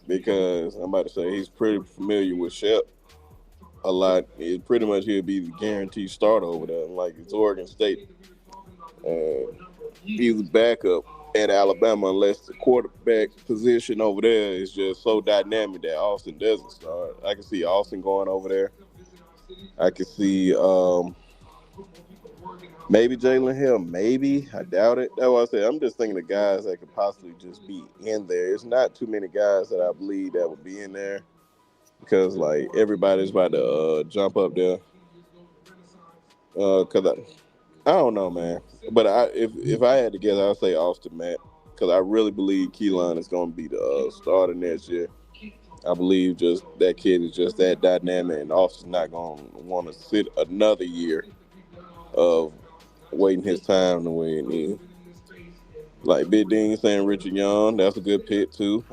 S5: because I'm about to say he's pretty familiar with Shep a lot. It pretty much he'll be the guaranteed starter over there. Like it's Oregon State. He's backup at Alabama unless the quarterback position over there is just so dynamic that Austin doesn't start. I can see Austin going over there. I can see maybe Jalen Hill, maybe. I doubt it. That's what I said. I'm just thinking of guys that could possibly just be in there. It's not too many guys that I believe that would be in there because, like, everybody's about to jump up there. Because I don't know, man. But if I had to guess, I'd say Austin Mack because I really believe Keelan is going to be the starter next year. I believe just that kid is just that dynamic, and Austin's not going to want to sit another year of waiting his time to win. Like Big Dean saying Richard Young, that's a good pick too.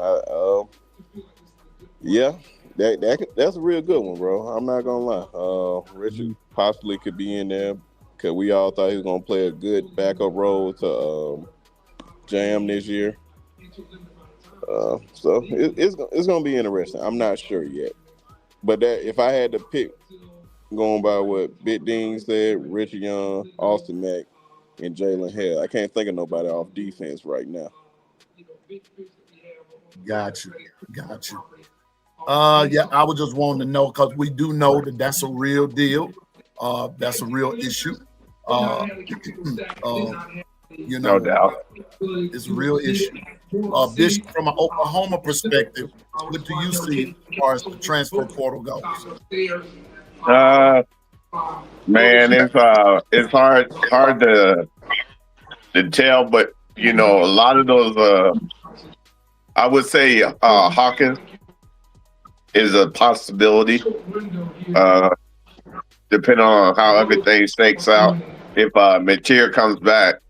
S5: Yeah, that's a real good one, bro. I'm not gonna lie. Richard possibly could be in there because we all thought he was gonna play a good backup role to Jam this year. So it's gonna be interesting. I'm not sure yet, but that if I had to pick, going by what Big Dean said, Richard Young, Austin Mack, and Jalen Hill. I can't think of nobody off defense right now.
S3: Got you. Yeah, I was just wanting to know because we do know that that's a real deal. That's a real issue.
S4: No doubt.
S3: It's a real issue. Bishop, from an Oklahoma perspective, what do you see as far as the transfer portal goes?
S4: Man, it's hard to tell, but you know, a lot of those I would say Hawkins is a possibility. Depending on how everything shakes out. If Mateer comes back,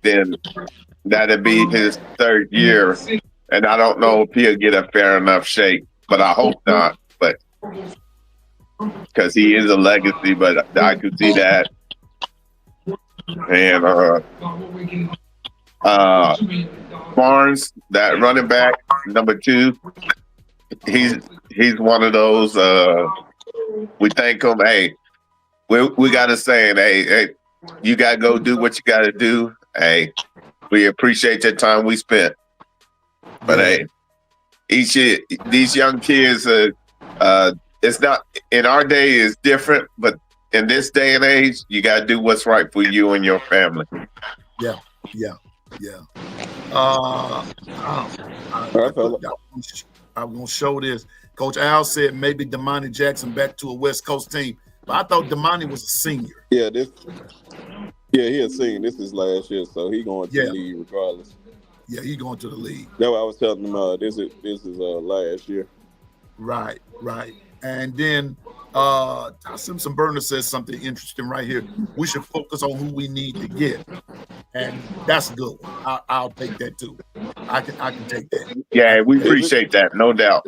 S4: then that'd be his third year. And I don't know if he'll get a fair enough shake, but I hope not. But because he is a legacy, but I could see that. And Barnes, that running back, number 2, he's one of those. We thank him. Hey, we got a saying. Hey, you gotta go do what you gotta do. Hey, we appreciate that time we spent. But hey, these young kids, it's not in our day is different, but in this day and age, you gotta do what's right for you and your family.
S3: Yeah. I'm gonna show this. Coach Al said maybe Damani Jackson back to a West Coast team, but I thought Damani was a senior.
S5: Yeah, he a senior. This is last year, so he going to the league regardless.
S3: Yeah, he going to the league.
S5: That's what I was telling him. This is last year.
S3: Right. And then Simpson Burner says something interesting right here. We should focus on who we need to get, and that's a good one. I'll take that too. I can take that.
S4: Yeah, we appreciate that. No doubt.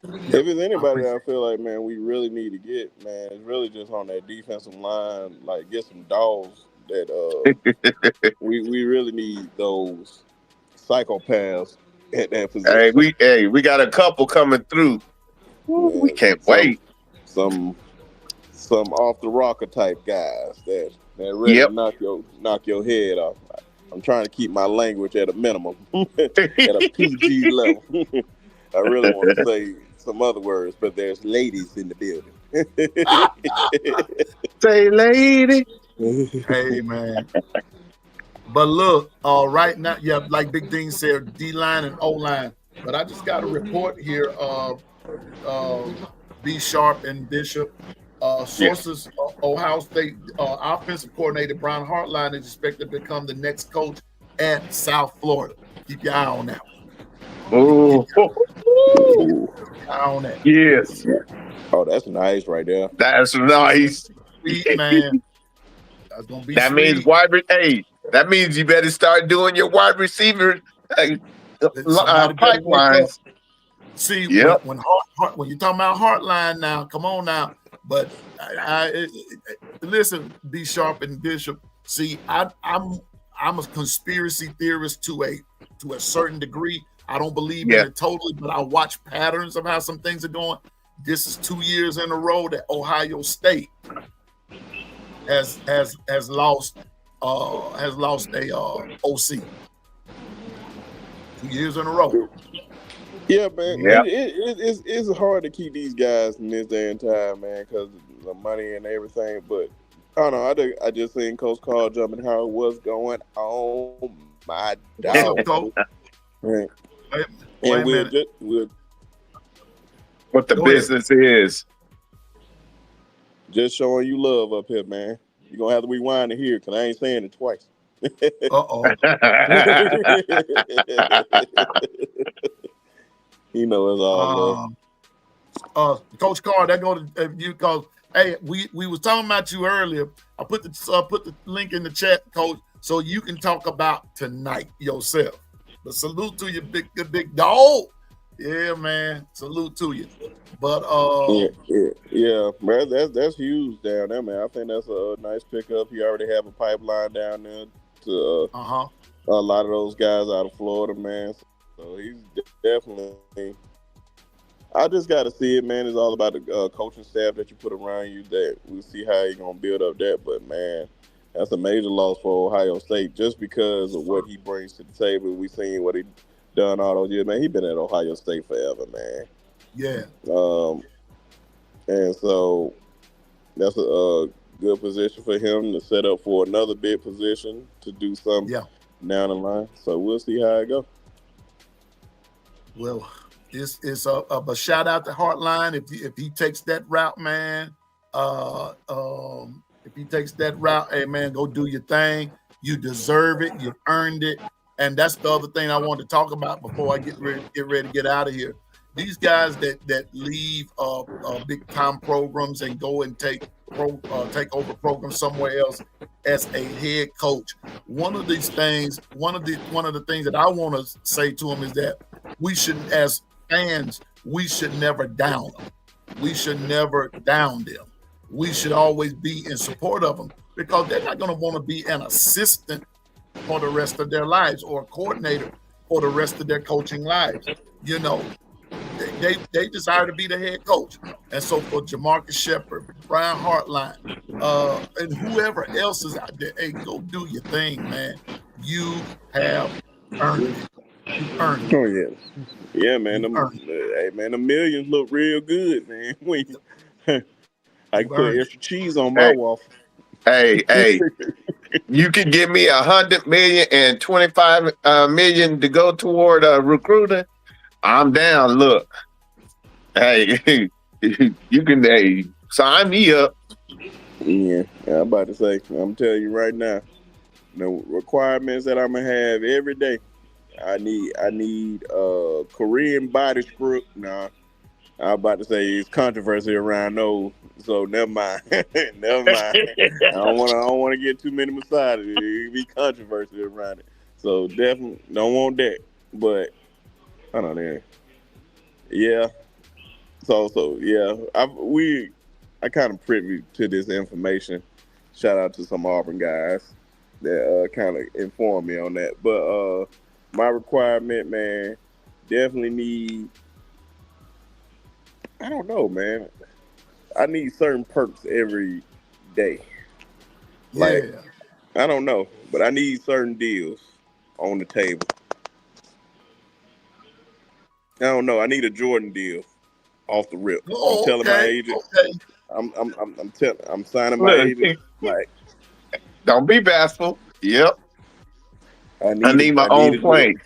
S5: If it's anybody that I feel like, man, we really need to get, man, it's really just on that defensive line. Like, get some dogs that we really need those psychopaths at that position.
S4: Hey, we got a couple coming through. Yeah, we can't wait.
S5: Some off the rocker type guys that really knock your head off. I'm trying to keep my language at a minimum, at a PG level. I really want to say some other words, but there's ladies in the building.
S4: Say lady.
S3: Hey, man. But look, right now, like Big Dean said, D-line and O-line. But I just got a report here of B. Sharp and Bishop. Sources, Ohio State offensive coordinator Brian Hartline is expected to become the next coach at South Florida. Keep your eye on that one. Keep your eye on that.
S4: Yes.
S5: Oh, that's nice right there.
S4: That's nice.
S3: Sweet, man. That's gonna be
S4: that
S3: sweet.
S4: Means that means you better start doing your wide receiver pipelines.
S3: See, when you're talking about Heartline now, come on now. But listen, B. Sharp and Bishop. See, I'm a conspiracy theorist to a certain degree. I don't believe in it totally, but I watch patterns of how some things are going. This is 2 years in a row that Ohio State has lost a OC. 2 years in a row.
S5: Yeah, man. Yeah. It's hard to keep these guys in this day and time, man, because of the money and everything. But I don't know. I just seen Coach Carl jumping how what's going on, my dog. Right. And
S4: what the business is.
S5: Just showing you love up here, man. You're going to have to rewind it here because I ain't saying it twice. You know it's all
S3: Coach Carr, that go to you because hey, we was talking about you earlier. I put the link in the chat, Coach, so you can talk about tonight yourself. But salute to you, big dog. Yeah, man. Salute to you. But
S5: yeah, man, that's huge down there, man. I think that's a nice pickup. He already have a pipeline down there to a lot of those guys out of Florida, man. So he's definitely. I just got to see it, man. It's all about the coaching staff that you put around you. That we'll see how you're gonna build up that. But man, that's a major loss for Ohio State just because of what he brings to the table. We seen what he done all those years, man. He been at Ohio State forever, man.
S3: Yeah.
S5: And so that's a good position for him to set up for another big position to do something down the line. So we'll see how it goes.
S3: Well, it's a shout out to Heartline if he takes that route, man. If he takes that route, hey man, go do your thing. You deserve it. You've earned it. And that's the other thing I want to talk about before I get ready to get out of here. These guys that leave big time programs and go and take over programs somewhere else as a head coach. One of the things that I want to say to them is that we should, as fans, we should never down them. We should never down them. We should always be in support of them because they're not going to want to be an assistant for the rest of their lives or a coordinator for the rest of their coaching lives. You know, they desire to be the head coach. And so for Jamarcus Shepard, Brian Hartline, and whoever else is out there, hey, go do your thing, man. You have earned it. You earned it.
S5: Oh yeah, yeah, man.
S3: You earned
S5: Hey, man, the millions look real good, man. I can put
S3: earned it.
S5: extra cheese on my waffle.
S4: Hey, you could give me 100 million and 25 million to go toward recruiting. I'm down. Look, hey, you can sign me up.
S5: Yeah, I'm about to say. I'm telling you right now, the requirements that I'm gonna have every day. I need Korean body script. Nah, I'm about to say it's controversy around those. So never mind. Never mind. I don't want to get too many massages. It be controversy around it. So definitely don't want that. But I don't know. Yeah. So yeah. I kind of privy to this information. Shout out to some Auburn guys that kind of informed me on that. But my requirement, man, definitely need. I don't know, man. I need certain perks every day. Like,
S3: Yeah.
S5: I don't know, but I need certain deals on the table. I don't know. I need a Jordan deal off the rip. I'm telling my agent.
S3: Okay.
S5: I'm signing my
S4: Look,
S5: agent. Like,
S4: don't be bashful. Yep. I need my own plane.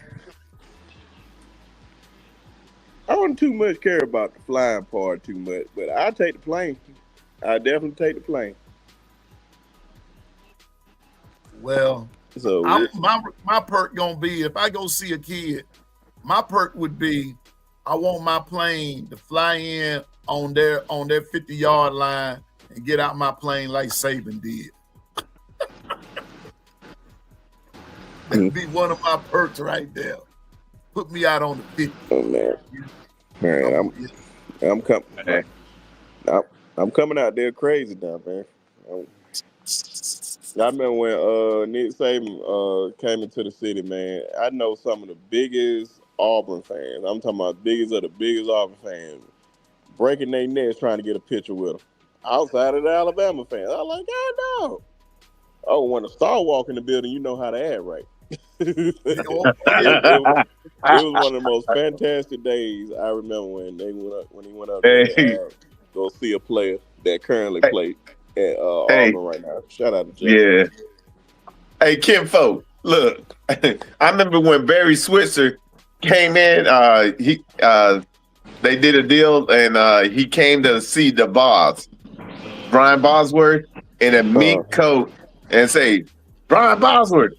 S5: I don't too much care about the flying part too much, but I take the plane. I definitely take the plane.
S3: Well,
S5: so
S3: my perk gonna be if I go see a kid, my perk would be I want my plane to fly in on their 50-yard line and get out my plane like Saban did. That'd be one of my perks right there. Put me out on the 50.
S5: Oh man, I'm coming out there crazy now, man. I remember when Nick Saban came into the city, man. I know some of the biggest Auburn fans. I'm talking about biggest of the biggest Auburn fans breaking their necks trying to get a picture with them. Outside of the Alabama fans, I'm like, God no. Oh, when a star walk in the building, you know how to act right. It was one of the most fantastic days I remember when he went up there to go see a player that currently plays at Auburn right now. Shout out to Jeff.
S4: Yeah. Hey, Kinfolk, look, I remember when Barry Switzer came in, they did a deal and he came to see the boss, Brian Bosworth, in a mink coat and say, Brian Bosworth.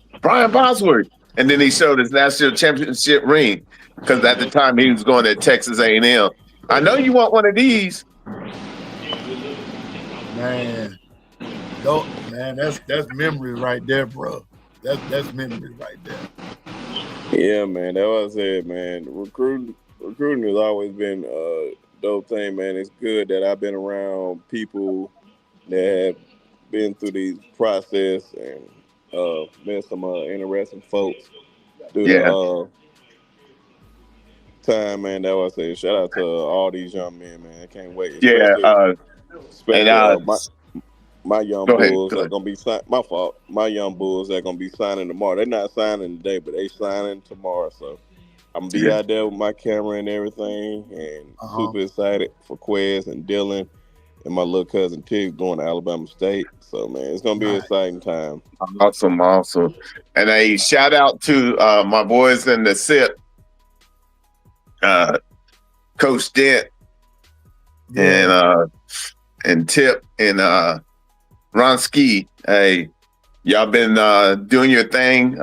S4: And then he showed his national championship ring because at the time he was going to Texas A&M. I know you want one of these.
S3: Man, that's memory right there, bro. That's memory right there.
S5: Yeah, man. That's what I said, man. Recruiting has always been a dope thing, man. It's good that I've been around people that have been through these process and met some interesting folks through the time, man. That was I say. Shout out to all these young men, man. I can't wait. Especially my young bulls that gonna be my fault. My young bulls that gonna be signing tomorrow. They're not signing today, but they signing tomorrow. So I'm gonna be out there with my camera and everything, and super excited for Quez and Dylan. And my little cousin Tig going to Alabama State. So, man, it's going to be an exciting time.
S4: Awesome. And a shout out to my boys in the SIP, Coach Dent and Tip and Ron Ski. Hey, y'all been doing your thing,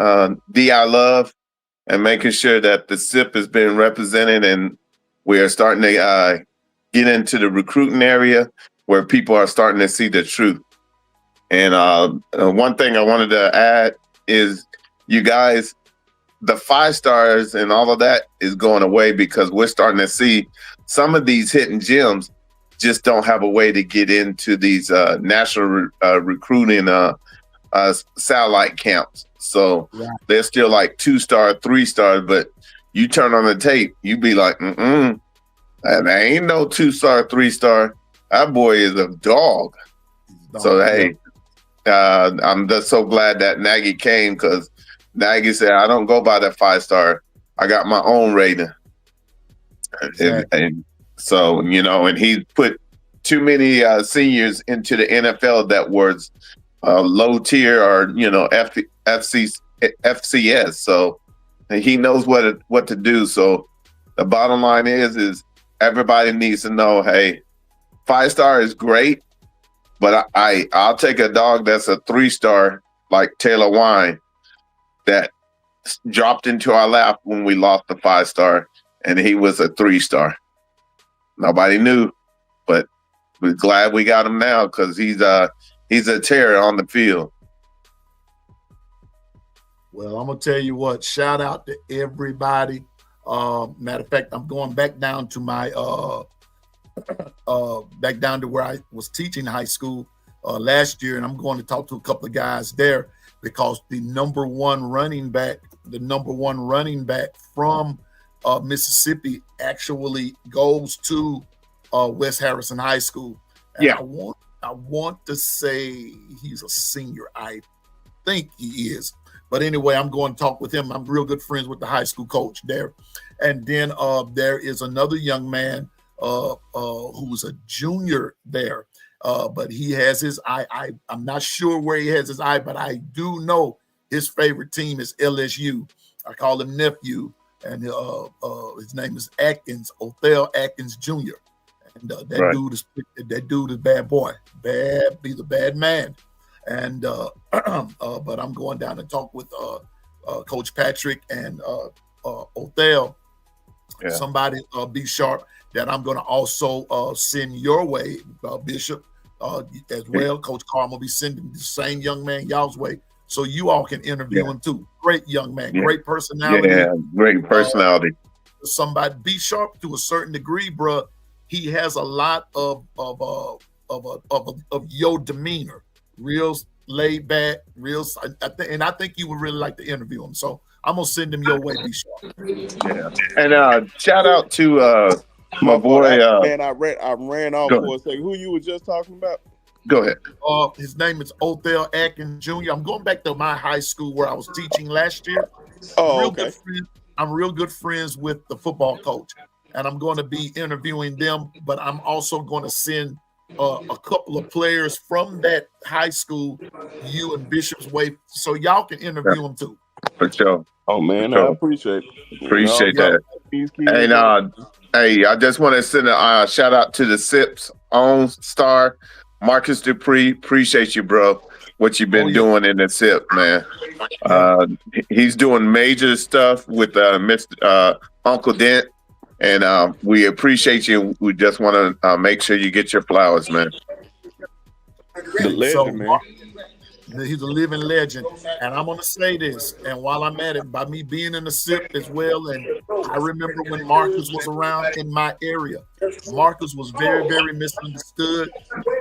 S4: DI Love, and making sure that the SIP has been represented, and we are starting to get into the recruiting area where people are starting to see the truth. And one thing I wanted to add is you guys, the 5 stars and all of that is going away because we're starting to see some of these hidden gems just don't have a way to get into these national recruiting satellite camps. So they're still like 2-star, 3 stars, but you turn on the tape, you be like, And there ain't no 2-star, 3-star. That boy is a dog. So hey, I'm just so glad that Nagy came, because Nagy said, I don't go by that 5-star. I got my own rating.
S3: Exactly.
S4: And so, and he put too many seniors into the NFL that was low tier or, FCS. So he knows what to do. So the bottom line is everybody needs to know, hey, 5-star is great, but I'll take a dog that's a 3-star, like Taylor Wine, that dropped into our lap when we lost the 5-star, and he was a 3-star. Nobody knew, but we're glad we got him now, because he's a terror on the field.
S3: Well, I'm gonna tell you what. Shout out to everybody. Matter of fact, I'm going back down to my back down to where I was teaching high school last year, and I'm going to talk to a couple of guys there, because the number one running back from Mississippi actually goes to West Harrison High School. And
S4: Yeah.
S3: I want to say he's a senior. I think he is. But anyway, I'm going to talk with him. I'm real good friends with the high school coach there. And then there is another young man who's a junior there. But he has his eye. I'm not sure where he has his eye, but I do know his favorite team is LSU. I call him nephew, and his name is Atkins, Othell Atkins Jr. And that dude is bad boy. He's a bad man. And but I'm going down to talk with Coach Patrick and Othell.
S4: Yeah.
S3: Somebody be sharp that I'm going to also send your way, Bishop, as well. Coach Carl will be sending the same young man y'all's way, so you all can interview him too. Great young man, great personality.
S4: Yeah, great personality.
S3: Somebody be sharp to a certain degree, bro. He has a lot of your demeanor, real laid back, real. I think you would really like to interview him. So I'm gonna send him your way. Be sharp.
S4: Yeah, and shout out to my boy.
S5: Man, I ran off for a second. Who you were just talking about?
S4: Go ahead.
S3: His name is Othell Atkins Jr. I'm going back to my high school where I was teaching last year.
S5: Oh, okay.
S3: I'm real good friends with the football coach, and I'm going to be interviewing them. But I'm also going to send a couple of players from that high school, you and Bishop's way, so y'all can interview them too.
S4: For sure.
S5: Oh man,
S4: sure.
S5: I appreciate it.
S4: Appreciate that. And hey, I just want to send a shout out to the SIP's own star, Marcus Dupree. Appreciate you, bro. What you've been doing in the SIP, man. He's doing major stuff with Mr. Uncle Dent, and we appreciate you. We just want to make sure you get your flowers, man.
S5: The legend, man.
S3: He's a living legend. And I'm going to say this, and while I'm at it, by me being in the SIP as well, and I remember when Marcus was around in my area, Marcus was very, very misunderstood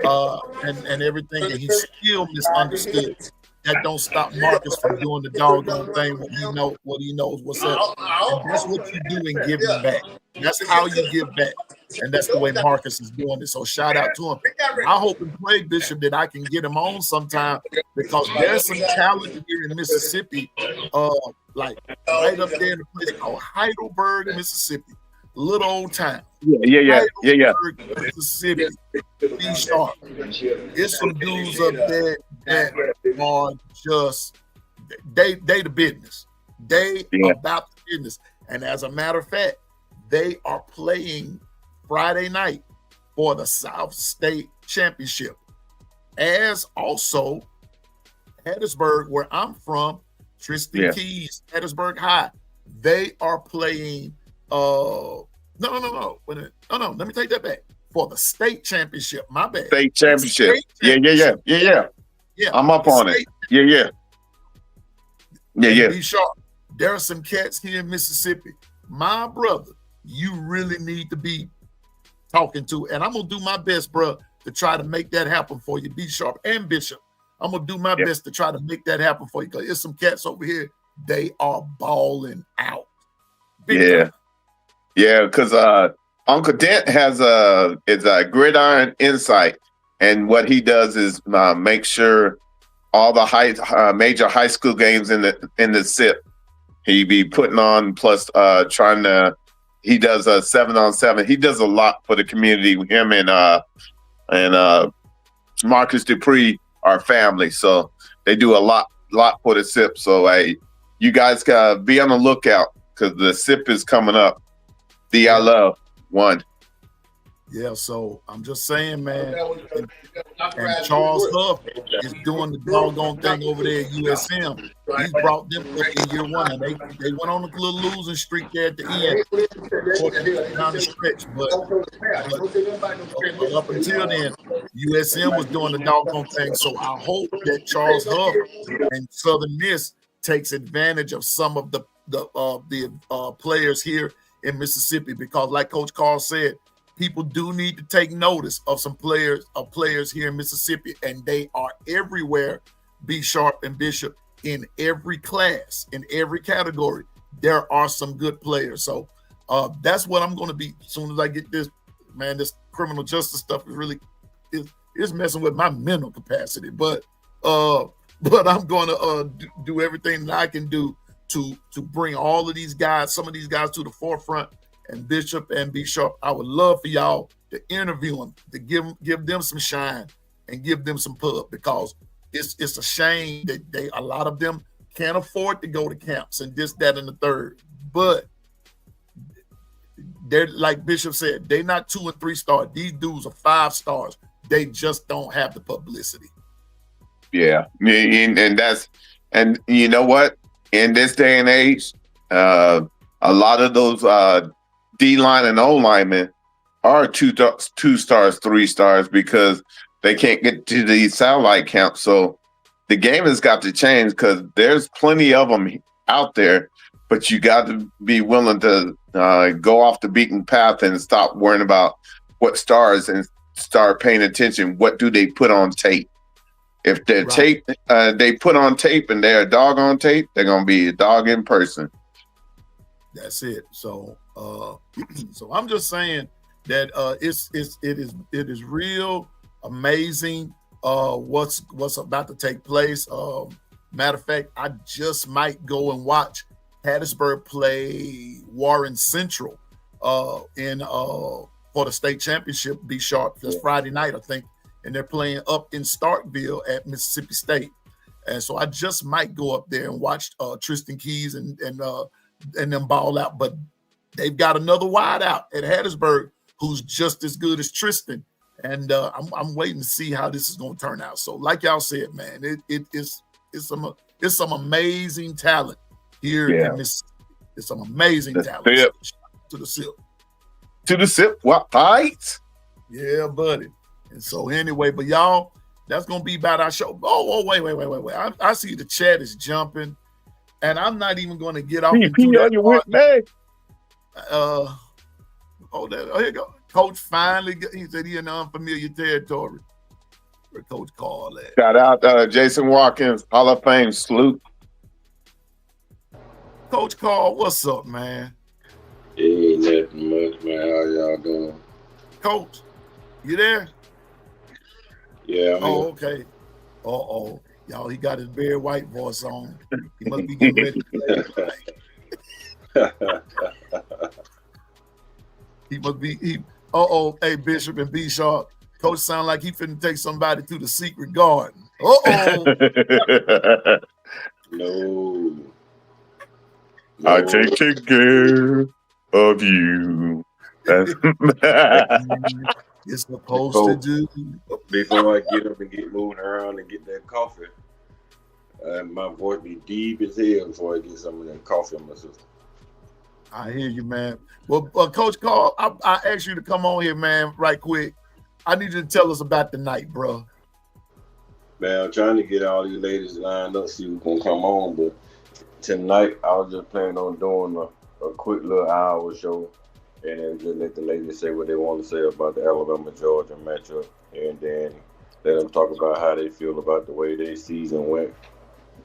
S3: and everything, and he's still misunderstood. That don't stop Marcus from doing the doggone thing what he knows what's up. And that's what you do in giving back. That's how you give back. And that's the way Marcus is doing it. So shout out to him. I hope and pray, Bishop, that I can get him on sometime, because there's some talent here in Mississippi, like right up there in a place called Heidelberg, Mississippi. Little old town.
S4: Yeah.
S3: Mississippi. Be sharp. There's some dudes up there that are just they the business. They about the business. And as a matter of fact, they are playing Friday night for the South State Championship. As also Hattiesburg, where I'm from, Tristan Keys, Hattiesburg High, they are playing no, let me take that back. For the state championship, my bad.
S4: State championship. Yeah. I'm up on it. Yeah.
S3: Be sharp. There are some cats here in Mississippi. My brother, you really need to be talking to. And I'm going to do my best, bro, to try to make that happen for you. Be sharp and Bishop. I'm going to do my best to try to make that happen for you, because there's some cats over here. They are balling out.
S4: Yeah, because Uncle Dent is a gridiron insight, and what he does is make sure all the major high school games in the SIP he be putting on, plus trying to. He does a 7-on-7. He does a lot for the community. Him and Marcus Dupree are family, so they do a lot for the SIP. So you guys gotta be on the lookout because the SIP is coming up. I love one.
S3: Yeah, so I'm just saying, man. And Charles Huff is doing the doggone thing over there at USM. He's brought them up in year one, and they went on a little losing streak there at the end, down the stretch. But up until then, USM was doing the doggone thing. So I hope that Charles Huff and Southern Miss takes advantage of some of the players here in Mississippi, because like Coach Carl said, people do need to take notice of some players here in Mississippi, and they are everywhere. B Sharp and Bishop, in every class, in every category, there are some good players. So that's what I'm going to be as soon as I get this. Man, this criminal justice stuff is really is messing with my mental capacity. But I'm going to do everything that I can do to bring all of these guys, some of these guys, to the forefront. And Bishop and B Sharp, I would love for y'all to interview them, to give them some shine and give them some pub, because it's a shame that a lot of them can't afford to go to camps and this, that, and the third. But they're, like Bishop said, they're not 2 and 3 stars. These dudes are 5 stars. They just don't have the publicity.
S4: Yeah, and you know what? In this day and age, a lot of those D-line and O-linemen are 2 stars, 3 stars, because they can't get to the satellite camp. So the game has got to change, because there's plenty of them out there, but you got to be willing to go off the beaten path and stop worrying about what stars and start paying attention. What do they put on tape? If they're tape, they put on tape and they're a dog on tape, they're going to be a dog in person.
S3: That's it. So so I'm just saying that it is real amazing what's about to take place. Matter of fact, I just might go and watch Hattiesburg play Warren Central for the state championship. B Sharp this Friday night, I think, and they're playing up in Starkville at Mississippi State. And so I just might go up there and watch Tristan Keys and them ball out. But they've got another wide out at Hattiesburg who's just as good as Tristan. And I'm waiting to see how this is going to turn out. So like y'all said, man, it's some amazing talent here in Mississippi. It's some amazing talent. To the SIP.
S4: To the SIP, what, fight?
S3: Yeah, buddy. And so anyway, but y'all, that's going to be about our show. Oh, wait. I see the chat is jumping, and I'm not even going to get off.
S4: P on your whip, man.
S3: Here you go. Coach finally, he said he in unfamiliar territory. Where Coach Carl at?
S4: Shout out Jason Watkins, Hall of Fame salute.
S3: Coach Carl, what's up, man?
S6: Ain't nothing much, man. How y'all doing?
S3: Coach, you there?
S6: Yeah.
S3: Oh, okay. Y'all, he got his Barry White voice on. He must be getting ready to play. He must be. Hey, Bishop and B Sharp. Coach sound like he finna take somebody to the secret garden.
S6: No.
S4: I take care of you.
S3: You're supposed to do.
S6: Before I get up and get moving around and get that coffee, my voice be deep as hell before I get some of that coffee in my system.
S3: I hear you, man. Well, Coach Carl, I asked you to come on here, man, right quick. I need you to tell us about the night, bro.
S6: Man, I'm trying to get all these ladies lined up, see who's gonna come on, but tonight I was just planning on doing a quick little hour show, and then just let the ladies say what they want to say about the Alabama-Georgia matchup, and then let them talk about how they feel about the way their season went,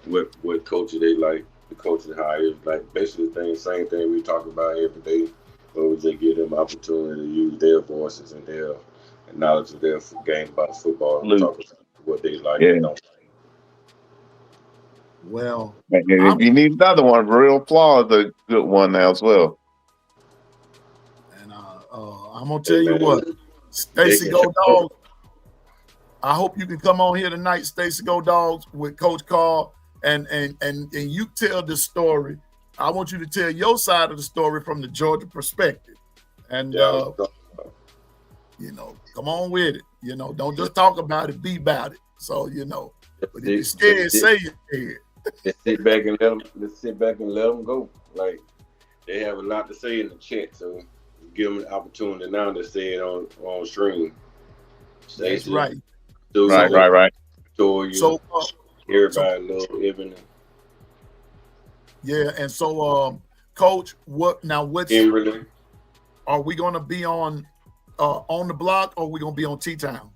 S6: what coaches they like, the coaches hires, like basically the same thing we talk about every day, but we just give them opportunity to use their voices and their knowledge of their game about football and
S4: Salute.
S6: talk about what they like
S4: Yeah.
S6: and don't like.
S3: Well,
S4: And
S3: I'm
S4: if you need another one, Real Applause, a good one now as well.
S3: and I'm gonna tell
S6: Hey,
S3: you
S6: man,
S3: what,
S6: they
S3: Stacy
S6: can
S3: Go
S6: show
S3: Dogs. I hope you can come on here tonight, Stacy Go Dogs, with Coach Carl, and you tell this story. I want you to tell your side of the story from the Georgia perspective, and come on with it. Don't just talk about it, be about it. So but if you're scared, say you're scared.
S6: Let's sit back and let them go. Like they have a lot to say in the chat, so give them the opportunity now to say it on stream.
S3: That's right.
S4: Right.
S6: Victoria,
S3: So
S6: everybody love Evan.
S3: Yeah, and so Coach, what's
S6: Kimberly.
S3: are we gonna be on the block, or are we gonna be on T-Town?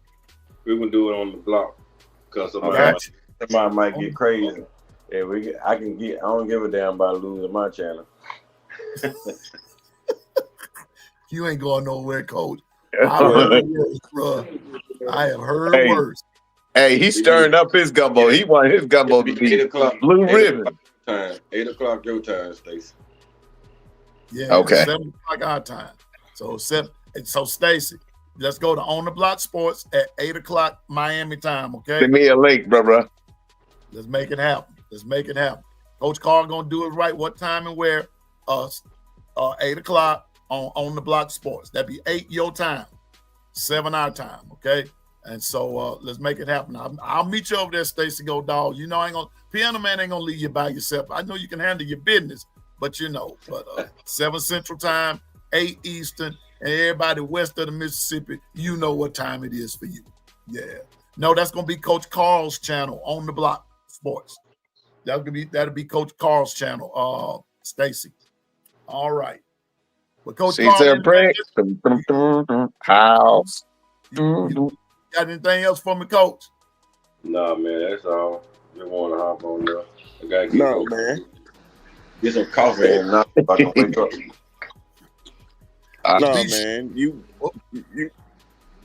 S6: We're gonna do it on the block because
S3: Okay.
S6: somebody might get crazy. Yeah, I don't give a damn about losing my channel.
S3: You ain't going nowhere, Coach. I've heard worse, bro. I have heard worse.
S4: Hey, he's stirring up his gumbo. He wanted his gumbo to be
S6: 8 o'clock.
S4: blue ribbon.
S6: 8 o'clock your time, Stacey.
S3: Yeah.
S4: Okay.
S3: 7 o'clock our time. So Stacy, let's go to On the Block Sports at 8 o'clock Miami time. Okay.
S4: Send me a link, bro.
S3: Let's make it happen. Coach Carl gonna do it right. What time and where? 8 o'clock on the Block Sports. That'd be 8 your time, 7 our time. Okay. And so let's make it happen. I'll meet you over there, Stacy Go Dog. Pianoman ain't gonna leave you by yourself. I know you can handle your business, but 7 Central Time, 8 Eastern, and everybody west of the Mississippi, you know what time it is for you. Yeah. No, that's gonna be Coach Carl's channel, On the Block Sports. That'll be Coach Carl's channel, Stacy. All right. But Coach Carl,
S4: house.
S3: You got anything else for me, Coach?
S6: Nah, man, that's all. Just want to hop on there. I gotta get some coffee and now if I can wake up.
S5: Man,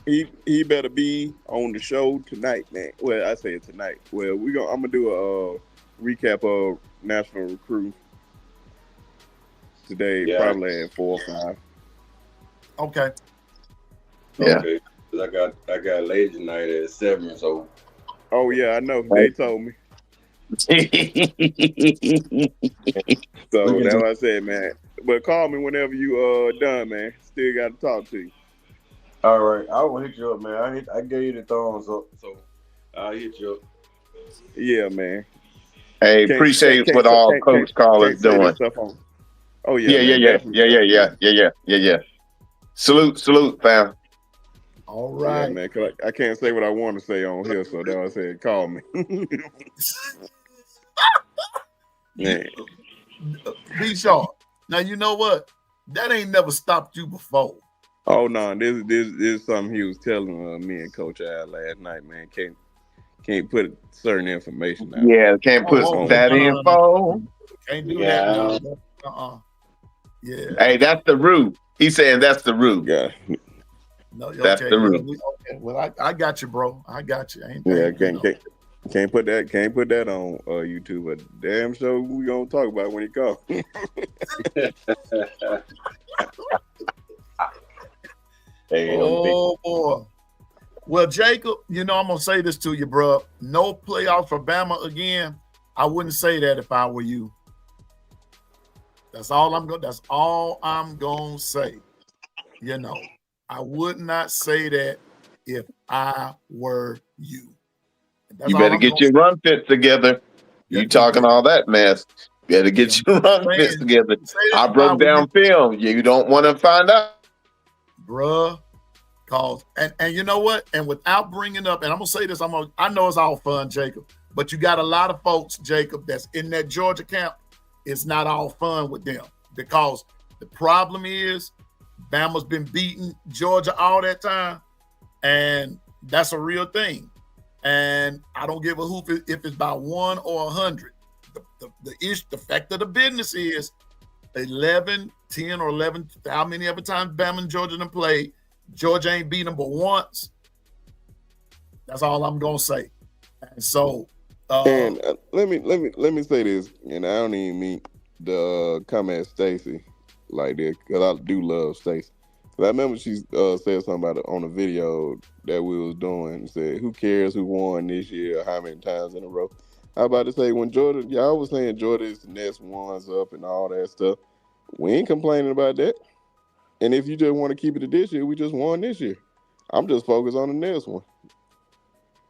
S5: he better be on the show tonight, man. Well, I say it tonight. Well, I'm gonna do a recap of National Recruit today, probably at 4 or 5.
S3: Okay.
S4: Yeah.
S6: Okay. I got ladies night at 7, so.
S5: Oh yeah, I know. They told me. So that's what I said, man. But call me whenever you done, man. Still got to talk to you.
S6: All right, I will hit you up, man. I gave you the thumbs up, so I'll hit you up.
S5: Yeah, man.
S4: Hey, appreciate what all Coach Carl is doing.
S5: Oh yeah.
S4: Yeah. Salute, fam.
S3: All right,
S5: yeah, man. Cause I can't say what I want to say on here, so that's why I said call me. Man.
S3: Be sharp. Now you know what? That ain't never stopped you before.
S5: Oh no, this is something he was telling me and Coach Al last night, man. Can't put certain information out.
S4: Yeah, can't put that info.
S3: Can't do that now. Yeah.
S4: Hey, that's the root. He's saying that's the root.
S5: Yeah.
S4: No, that's the root.
S3: Okay. Well, I got you, bro. I got you.
S5: Can't put that on YouTube. But damn sure we gonna talk about it when he comes.
S3: Oh boy. Well, Jacob, I'm gonna say this to you, bro. No playoffs for Bama again. I wouldn't say that if I were you. That's all I'm gonna say. I would not say that if I were you.
S4: You better get your run fits together. You talking all that mess. You better get your run fits together. I broke down film. You don't want to find out.
S3: Bruh. And you know what? And without bringing up, and I'm going to say this, I know it's all fun, Jacob, but you got a lot of folks, Jacob, that's in that Georgia camp. It's not all fun with them because the problem is Bama's been beating Georgia all that time, and that's a real thing. And I don't give a hoop if it's by 1 or 100. The fact of the business is 10 or 11, how many other times Bama and Georgia done played? Georgia ain't beat them but once. That's all I'm gonna say. And so,
S7: and let me say this, and I don't even mean to come at Stacy like this because I do love Stacy. I remember she said something about it on a video that we was doing and said, "Who cares who won this year? How many times in a row?" I was about to say when Georgia, y'all was saying Georgia is the next ones up and all that stuff. We ain't complaining about that. And if you just want to keep it to this year, we just won this year. I'm just focused on the next one.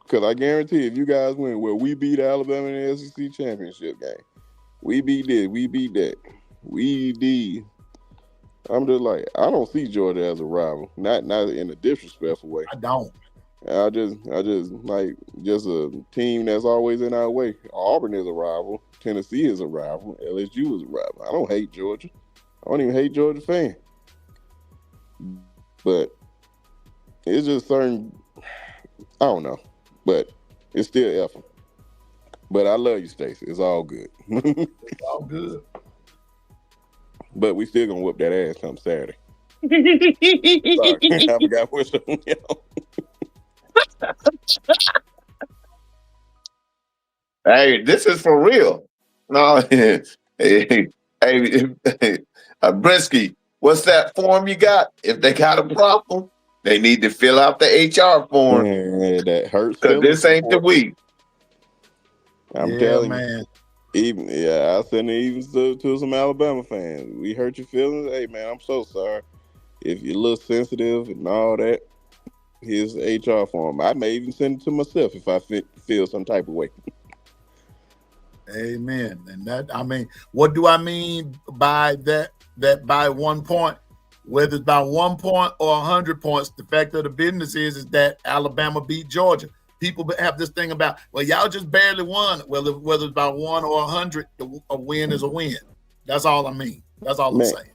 S7: Because I guarantee if you guys win, well, we beat Alabama in the SEC championship game. We beat this, we beat that. We did. I'm just like, I don't see Georgia as a rival. Not in a disrespectful way.
S3: I don't.
S7: I just like just a team that's always in our way. Auburn is a rival. Tennessee is a rival. LSU is a rival. I don't hate Georgia. I don't even hate Georgia fan. But it's just certain, I don't know. But it's still effort. But I love you, Stacey. It's all good.
S3: It's all good.
S7: But we still gonna whoop that ass come Saturday. Sorry, I forgot which one.
S4: Hey, this is for real. No, hey, Brisky, what's that form you got? If they got a problem, they need to fill out the HR form.
S7: Man, that hurts.
S4: Because this ain't the week.
S7: I'm telling you. Even I send it even to some Alabama fans. We hurt your feelings. Hey man, I'm so sorry. If you're a little sensitive and all that, here's the HR form. I may even send it to myself if I feel some type of way.
S3: Amen. And that, I mean, what do I mean by that? That by 1 point, whether it's by 1 point or 100 points, the fact of the business is that Alabama beat Georgia. People have this thing about, well, y'all just barely won. Well, whether it's by 1 or 100, a win is a win. That's all I mean. That's all I'm saying.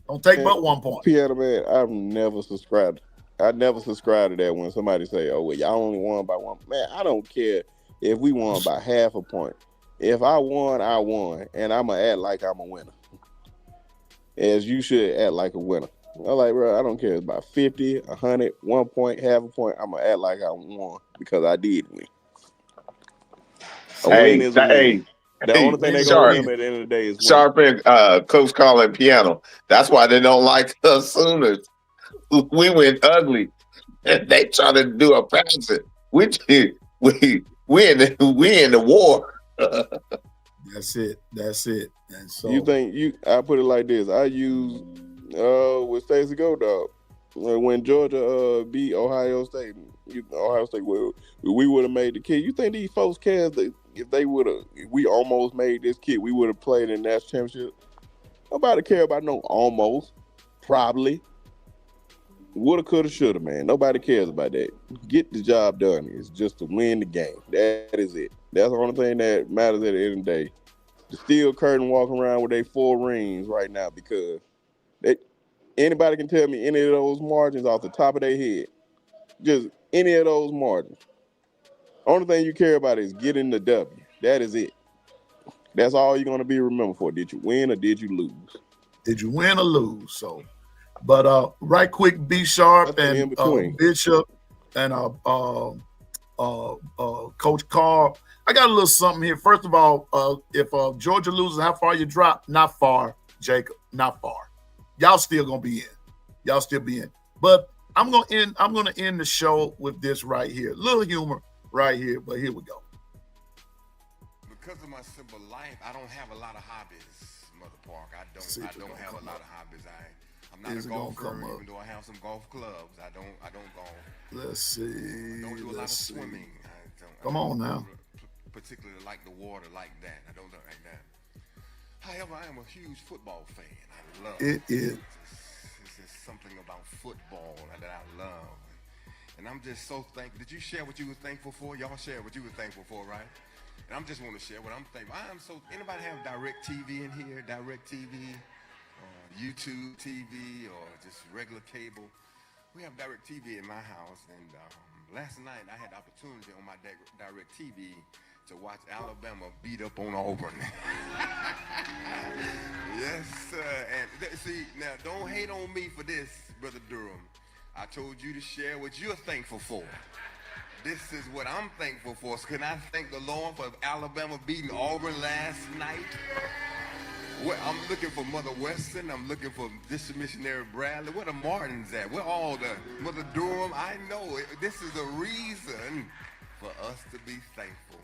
S3: Don't take but 1 point.
S7: Pianoman, I've never subscribed. I never subscribe to that when somebody say, "Oh, well, y'all only won by 1." Man, I don't care if we won by half a point. If I won, I won, and I'ma act like I'm a winner. As you should act like a winner. I'm like, bro, I don't care. It's about 50, 100, 1 point, half a point. I'm going to act like I won because I did win. A win is a win. The only thing they're going to remember at the end of the day is win.
S4: Sharp and Coach calling piano. That's why they don't like us Sooners. We went ugly. And they try to do a pass it. We in the war.
S3: That's it. And so
S7: you think I put it like this. I use with Stacey Go Dog. When Georgia beat Ohio State, well, we would have made the kid. You think these folks care that if we almost made this kid, we would have played in that championship? Nobody care about no almost. Probably. Woulda, coulda, shoulda, man. Nobody cares about that. Get the job done. It's just to win the game. That is it. That's the only thing that matters at the end of the day. The steel curtain walking around with their 4 rings right now because anybody can tell me any of those margins off the top of their head. Just any of those margins. Only thing you care about is getting the W. That is it. That's all you're going to be remembered for. Did you win or did you lose?
S3: Did you win or lose? So, but right quick, B Sharp and Bishop and Coach Carl. I got a little something here. First of all, if Georgia loses, how far you drop? Not far, Jacob. Not far. Y'all still gonna be in. Y'all still be in. But I'm gonna end the show with this right here. Little humor right here, but here we go.
S8: Because of my simple life, I don't have a lot of hobbies, Mother Park. I don't have a lot of hobbies. I'm not a golfer, even though I have some golf clubs. I don't golf.
S3: Let's see.
S8: I don't do a lot of swimming.
S3: Come on now.
S8: Particularly like the water like that. I don't like that. However, I am a huge football fan. I love it. It's just something about football that I love. And I'm just so thankful. Did you share what you were thankful for? Y'all share what you were thankful for, right? And I'm just want to share what I'm thankful. Anybody have Direct TV in here? Direct TV, YouTube TV, or just regular cable? We have Direct TV in my house, and last night I had the opportunity on my Direct TV to watch Alabama beat up on Auburn. Yes, sir. And see, now don't hate on me for this, Brother Durham. I told you to share what you're thankful for. This is what I'm thankful for. So can I thank the Lord for Alabama beating Auburn last night? Well, I'm looking for Mother Weston. I'm looking for District Missionary Bradley. Where the Martins at? Where all the Mother Durham? I know this is a reason for us to be thankful.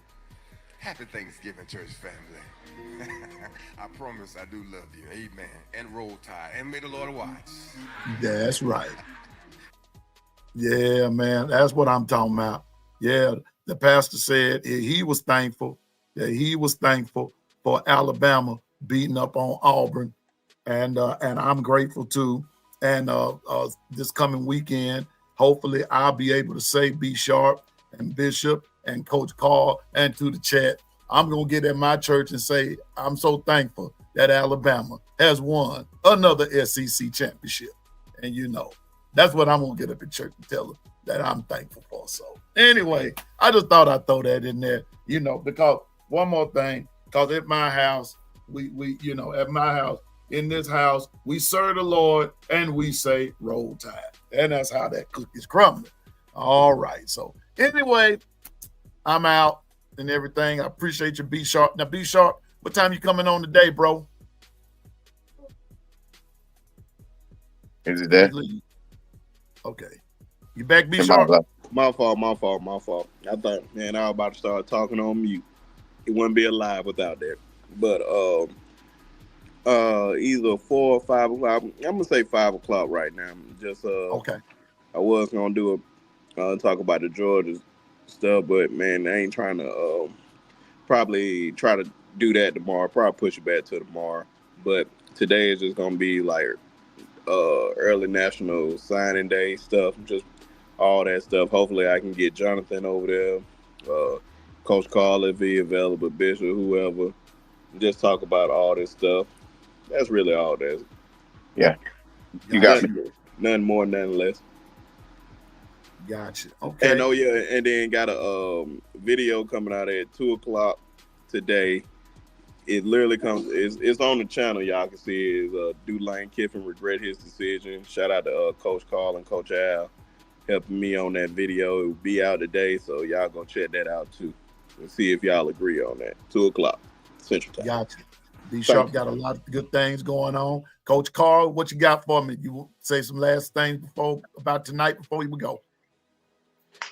S8: Happy Thanksgiving, church family. I promise I do love you. Amen. And roll tide. And may the Lord watch.
S3: That's right. Yeah, man. That's what I'm talking about. Yeah, the pastor said he was thankful. Yeah, he was thankful for Alabama beating up on Auburn. And I'm grateful too. And this coming weekend, hopefully I'll be able to say B Sharp and Bishop and Coach Carl and to the chat, I'm going to get at my church and say, I'm so thankful that Alabama has won another SEC championship. And you know, that's what I'm going to get up at church and tell them that I'm thankful for. So anyway, I just thought I'd throw that in there, you know, because one more thing, because at my house, at my house, in this house, we serve the Lord and we say roll tide. And that's how that cookie's crumbling. All right. So anyway, I'm out and everything. I appreciate you, B Sharp. Now, B Sharp, what time you coming on today, bro?
S4: Is it there?
S3: Okay. You back, B Sharp?
S7: My fault. I thought, man, I was about to start talking on mute. It wouldn't be alive without that. But either 4 or 5 o'clock. I'm gonna say 5 o'clock right now. Just
S3: okay.
S7: I was gonna do talk about the Georgia stuff, but man, I ain't trying to probably try to do that tomorrow. Probably push it back to tomorrow. But today is just gonna be like early National Signing Day stuff, just all that stuff. Hopefully I can get Jonathan over there, Coach Carl if he available, Bishop, whoever. Just talk about all this stuff. That's really all that is.
S4: Yeah. You got me.
S7: Nothing more, nothing less.
S3: Gotcha. Okay.
S7: And and then got a video coming out at 2:00 today. It literally comes. It's on the channel. Y'all can see it. Is do Lane Kiffin regret his decision? Shout out to Coach Carl and Coach Al helping me on that video. It will be out today, so y'all go check that out too and see if y'all agree on that. 2:00 Central Time.
S3: Gotcha. B Sharp got a lot of good things going on. Coach Carl, what you got for me? You say some last things about tonight before we go?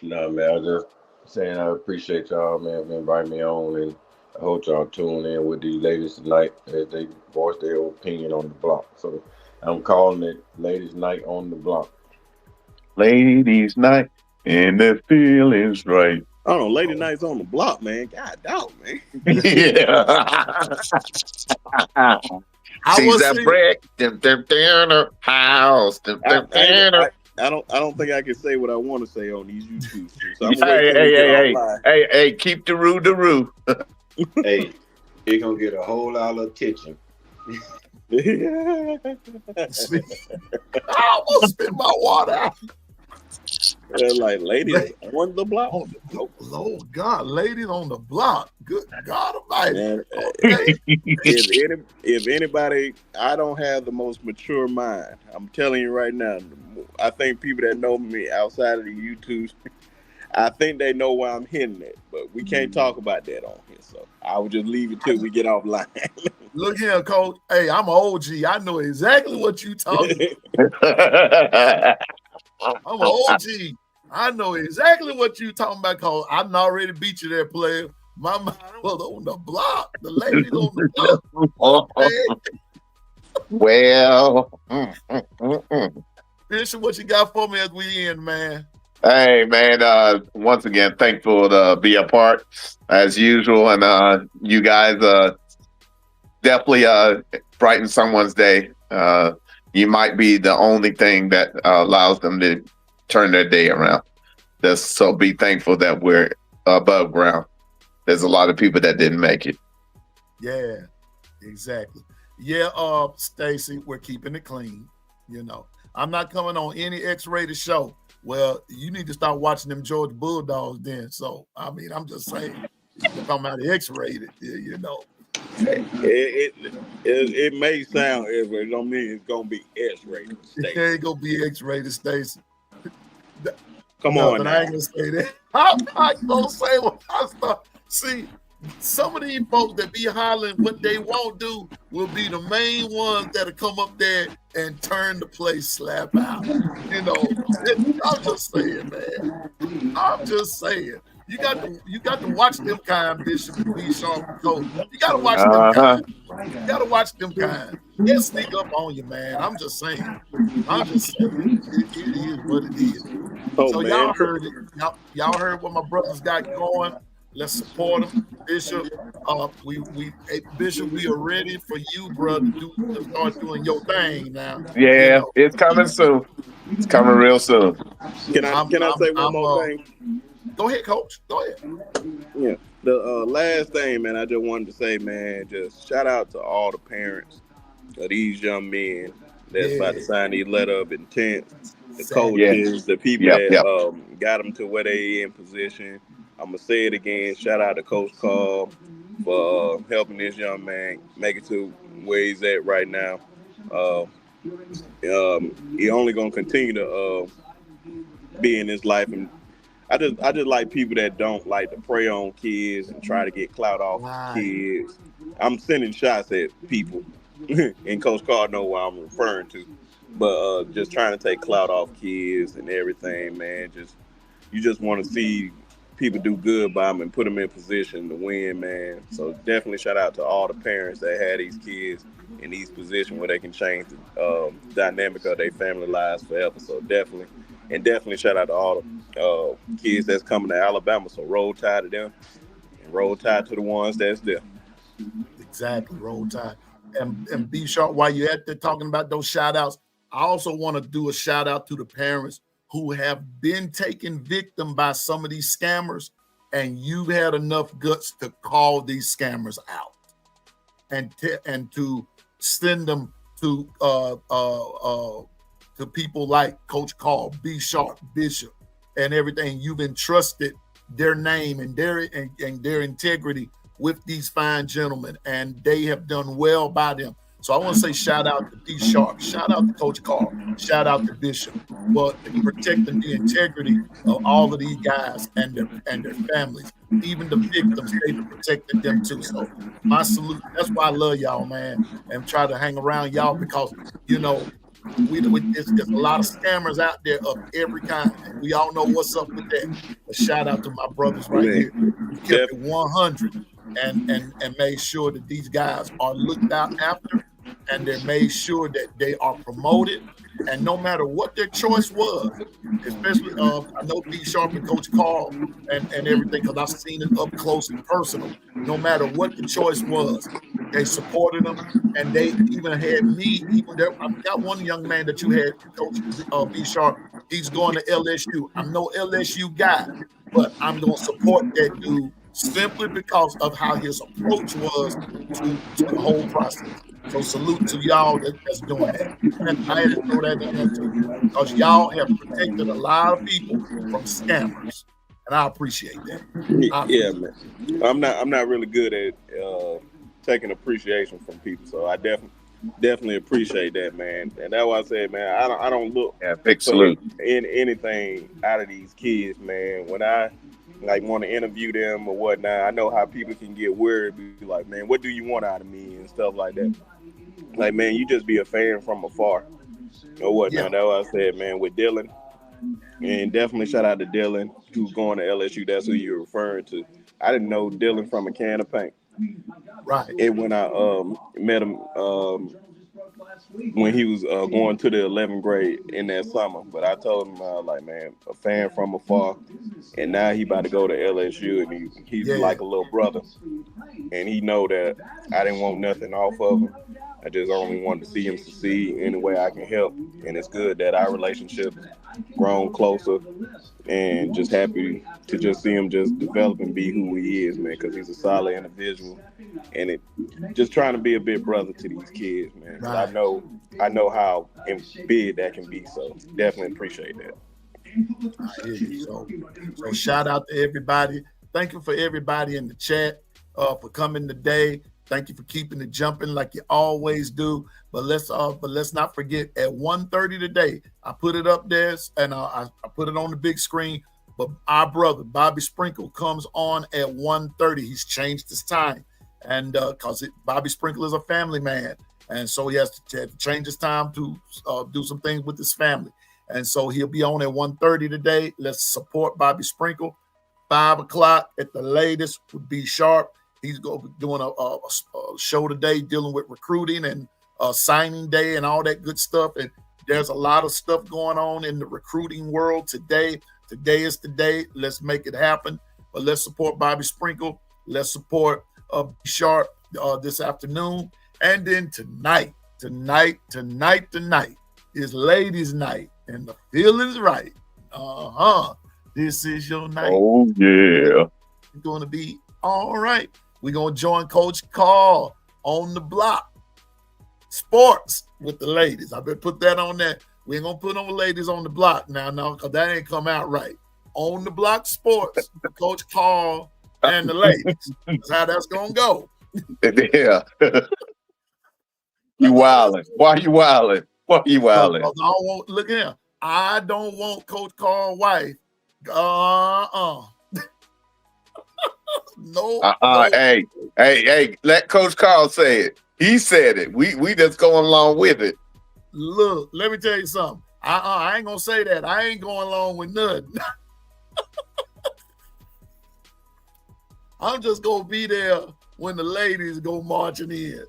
S6: No, man, I was just saying I appreciate y'all, man, for inviting me on, and I hope y'all tune in with these ladies tonight as they voice their opinion on the block. So I'm calling it Ladies Night on the Block.
S4: Ladies Night and the feeling's right.
S7: I don't know, Lady Night's on the block, man. God dog, man.
S4: Yeah. She's that brick. House.
S7: I don't think I can say what I want to say on these YouTube streams. So
S4: Hey, keep the roo.
S6: Hey, you're gonna get a whole lot of attention.
S3: I almost spit my water out.
S7: They're like ladies on the block.
S3: Oh God, ladies on the block. Good God Almighty.
S7: Man,
S3: okay.
S7: if anybody, I don't have the most mature mind. I'm telling you right now. I think people that know me outside of the YouTube, I think they know where I'm hitting it, but we can't talk about that on here. So I would just leave it till we get offline.
S3: Look here, Coach. Hey, I'm an OG. I know exactly what you talking
S4: about.
S3: I'm an OG. I know exactly what you talking about, Cause I already beat you there, player. My mind was on the block. The ladies on the block.
S4: Well,
S3: Bishop, what you got for me as we end, man?
S4: Hey, man. Once again, thankful to be a part as usual, and you guys definitely brighten someone's day. You might be the only thing that allows them to turn their day around. So be thankful that we're above ground. There's a lot of people that didn't make it.
S3: Yeah, exactly. Yeah, Stacy, we're keeping it clean. You know, I'm not coming on any X-rated show. Well, you need to start watching them Georgia Bulldogs then. So, I mean, I'm just saying. They're talking about X-rated, you know.
S5: It may sound X-rated, it don't mean it's gonna be X-rated.
S3: It ain't gonna be X-rated, Stacey.
S5: Come
S3: Nothing,
S5: on now.
S3: I ain't gonna say that. I'm not gonna say what I start. See, some of these folks that be hollering what they won't do will be the main ones that'll come up there and turn the place slap out. You know, I'm just saying, man. I'm just saying. You got to watch them kind, Bishop and B Sharp and Coach. You got to watch them kind. You got to watch them kind. They'll sneak up on you, man. I'm just saying. It is what it is.
S5: Oh,
S3: So
S5: man.
S3: y'all heard it. Y'all heard what my brothers got going. Let's support them, Bishop. Bishop, we are ready for you, brother, to start doing your thing now.
S4: Yeah,
S3: you know.
S4: it's coming soon. It's coming real soon.
S5: Can I say one more thing?
S3: Go ahead, Coach. Go ahead.
S5: Yeah. The last thing, man, I just wanted to say, man, just shout out to all the parents of these young men that's about to sign these letter of intent. The coaches, the people that got them to where they in position. I'm gonna say it again. Shout out to Coach Carl for helping this young man make it to where he's at right now. He only gonna continue to be in his life, and I just like people that don't like to prey on kids and try to get clout off kids. I'm sending shots at people, and Coach Carl know what I'm referring to. But just trying to take clout off kids and everything, man. You just want to see people do good by them and put them in position to win, man. So definitely shout out to all the parents that had these kids in these positions where they can change the dynamic of their family lives forever. So definitely shout out to all the kids that's coming to Alabama. So roll tide to them and roll tide to the ones that's there.
S3: Exactly, roll tide. And B Sharp, while you're at there talking about those shout outs, I also want to do a shout out to the parents who have been taken victim by some of these scammers, and you've had enough guts to call these scammers out and to send them to people like Coach Carl, B Sharp, Bishop, and everything. You've entrusted their name and their integrity with these fine gentlemen, and they have done well by them. So I want to say shout out to B Sharp, shout out to Coach Carl, shout out to Bishop for protecting the integrity of all of these guys and their families. Even the victims, they've protected them too. So my salute. That's why I love y'all, man, and try to hang around y'all because, you know, there's a lot of scammers out there of every kind, and we all know what's up with that. But shout out to my brothers right here who kept it 100 and made sure that these guys are looked out after, and they're made sure that they are promoted. And no matter what their choice was, especially I know B Sharp and Coach Carl and everything, because I've seen it up close and personal. No matter what the choice was, they supported them, and they even had me. Even there, I've got one young man that you had, Coach B Sharp. He's going to LSU. I'm no LSU guy, but I'm going to support that dude simply because of how his approach was to the whole process. So salute to y'all that's doing that. And I had to throw that in there too, because y'all have protected a lot of people from scammers, and I appreciate that.
S5: Man. I'm not really good at taking appreciation from people, so I definitely appreciate that, man. And that's why I said, man, I don't look for anything out of these kids, man. When I want to interview them or whatnot, I know how people can get worried, be like, man, what do you want out of me and stuff like that. Like, man, you just be a fan from afar or whatnot. That's why I said, man, with Dylan, and definitely shout out to Dylan who's going to LSU. That's who you're referring to. I didn't know Dylan from a can of paint.
S3: Right.
S5: And when I met him when he was going to the 11th grade in that summer, but I told him like, man, a fan from afar, and now he about to go to LSU, and he's like a little brother, and he know that I didn't want nothing off of him. I just only wanted to see him succeed any way I can help, and it's good that our relationship grown closer, and just happy to just see him just develop and be who he is, man, because he's a solid individual, and just trying to be a big brother to these kids, man. Right. I know how big that can be, so definitely appreciate that.
S3: I hear you. So shout out to everybody. Thank you for everybody in the chat for coming today. Thank you for keeping it jumping like you always do. But let's not forget at 1:30 today. I put it up there and I put it on the big screen. But our brother Bobby Sprinkle comes on at 1:30. He's changed his time, and because Bobby Sprinkle is a family man, and so he has to change his time to do some things with his family. And so he'll be on at 1:30 today. Let's support Bobby Sprinkle. 5 o'clock at the latest would be sharp. He's going to be doing a show today dealing with recruiting and signing day and all that good stuff. And there's a lot of stuff going on in the recruiting world today. Today is the day. Let's make it happen. But let's support Bobby Sprinkle. Let's support Sharp this afternoon. And then tonight is ladies' night. And the feeling's right. This is your night.
S4: Oh, yeah.
S3: It's going to be all right. We're going to join Coach Carl on the block. Sports with the ladies. I better put that on there. We ain't going to put no ladies on the block now, because that ain't come out right. On the block sports, Coach Carl and the ladies. That's how that's going to go.
S4: Yeah. You wildin'. Why you wildin'?
S3: Look here. I don't want Coach Carl's wife. No.
S4: Hey, let Coach Carl say it. He said it. We just going along with it.
S3: Look, let me tell you something. I ain't gonna say that. I ain't going along with nothing. I'm just gonna be there when the ladies go marching in.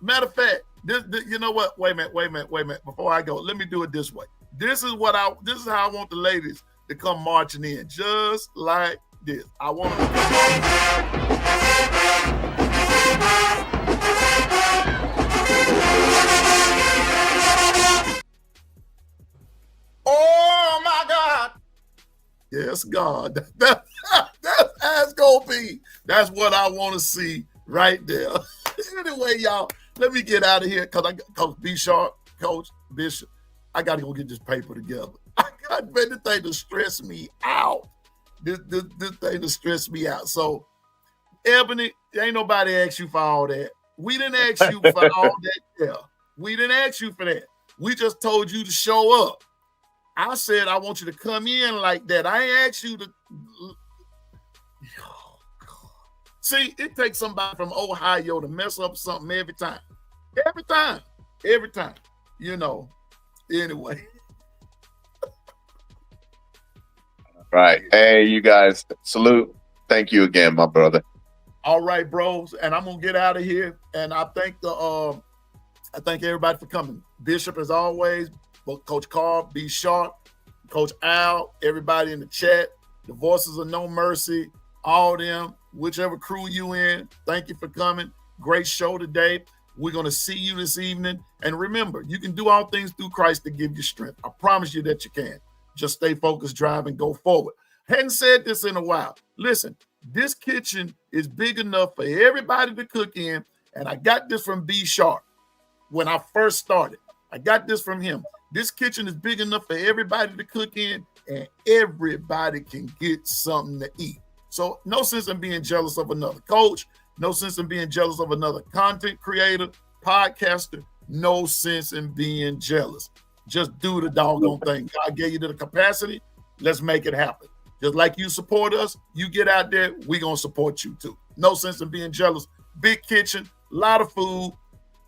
S3: Matter of fact, you know what? Wait a minute. Before I go, let me do it this way. This is how I want the ladies to come marching in, just like this. I want to. Oh my God! Yes, God. That's how it's gonna be. That's what I want to see right there. Anyway, y'all, let me get out of here because B Sharp, Coach Bishop, I got to go get this paper together. This thing to stress me out. This thing to stress me out. So, Ebony, ain't nobody asked you for all that. We didn't ask you for all that. Yeah, we didn't ask you for that. We just told you to show up. I said I want you to come in like that. I ain't asked you to. Oh, God. See, it takes somebody from Ohio to mess up something every time. Every time. You know. Anyway.
S4: Right. Hey, you guys, salute. Thank you again, my brother.
S3: All right, bros. And I'm gonna get out of here. And I thank everybody for coming. Bishop, as always, but Coach Carl, B Sharp, Coach Al, everybody in the chat, the Voices of No Mercy, all them, whichever crew you in. Thank you for coming. Great show today. We're gonna see you this evening. And remember, you can do all things through Christ to give you strength. I promise you that you can. Just stay focused, drive, and go forward. Hadn't said this in a while. Listen, this kitchen is big enough for everybody to cook in, and I got this from B Sharp when I first started. I got this from him. This kitchen is big enough for everybody to cook in, and everybody can get something to eat. So no sense in being jealous of another coach. No sense in being jealous of another content creator, podcaster. No sense in being jealous. Just do the doggone thing. God gave you the capacity. Let's make it happen. Just like you support us, you get out there, we're going to support you too. No sense in being jealous. Big kitchen, a lot of food,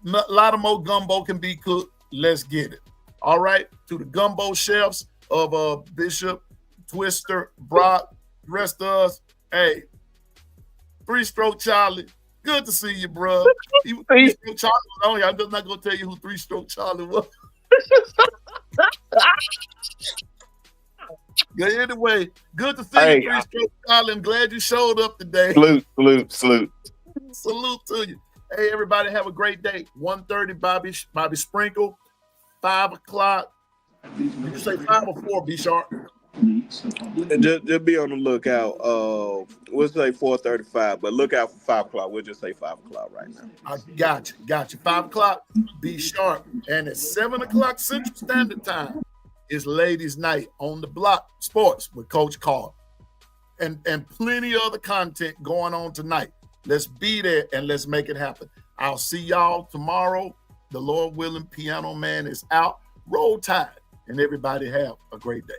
S3: a lot of more gumbo can be cooked. Let's get it. All right. To the Gumbo Chefs of Bishop, Twister, Brock, the rest of us. Hey, 3-Stroke Charlie. Good to see you, bro. 3-Stroke Charlie was on here. I'm just not going to tell you who 3-Stroke Charlie was. Anyway, good to see you, 3-Stroke Charlie. I'm glad you showed up today.
S4: Salute.
S3: Salute to you. Hey, everybody, have a great day. 1:30, Bobby Sprinkle. 5 o'clock. Did you say 5 or 4, B Sharp?
S7: Just be on the lookout. We'll say 4:35, but look out for 5 o'clock. We'll just say 5 o'clock right now.
S3: I got you. 5 o'clock, be sharp. And at 7 o'clock Central Standard Time is Ladies' Night on the Block Sports with Coach Carl. and plenty of other content going on tonight. Let's be there and let's make it happen. I'll see y'all tomorrow. The Lord willing, Pianoman is out. Roll Tide, and everybody have a great day.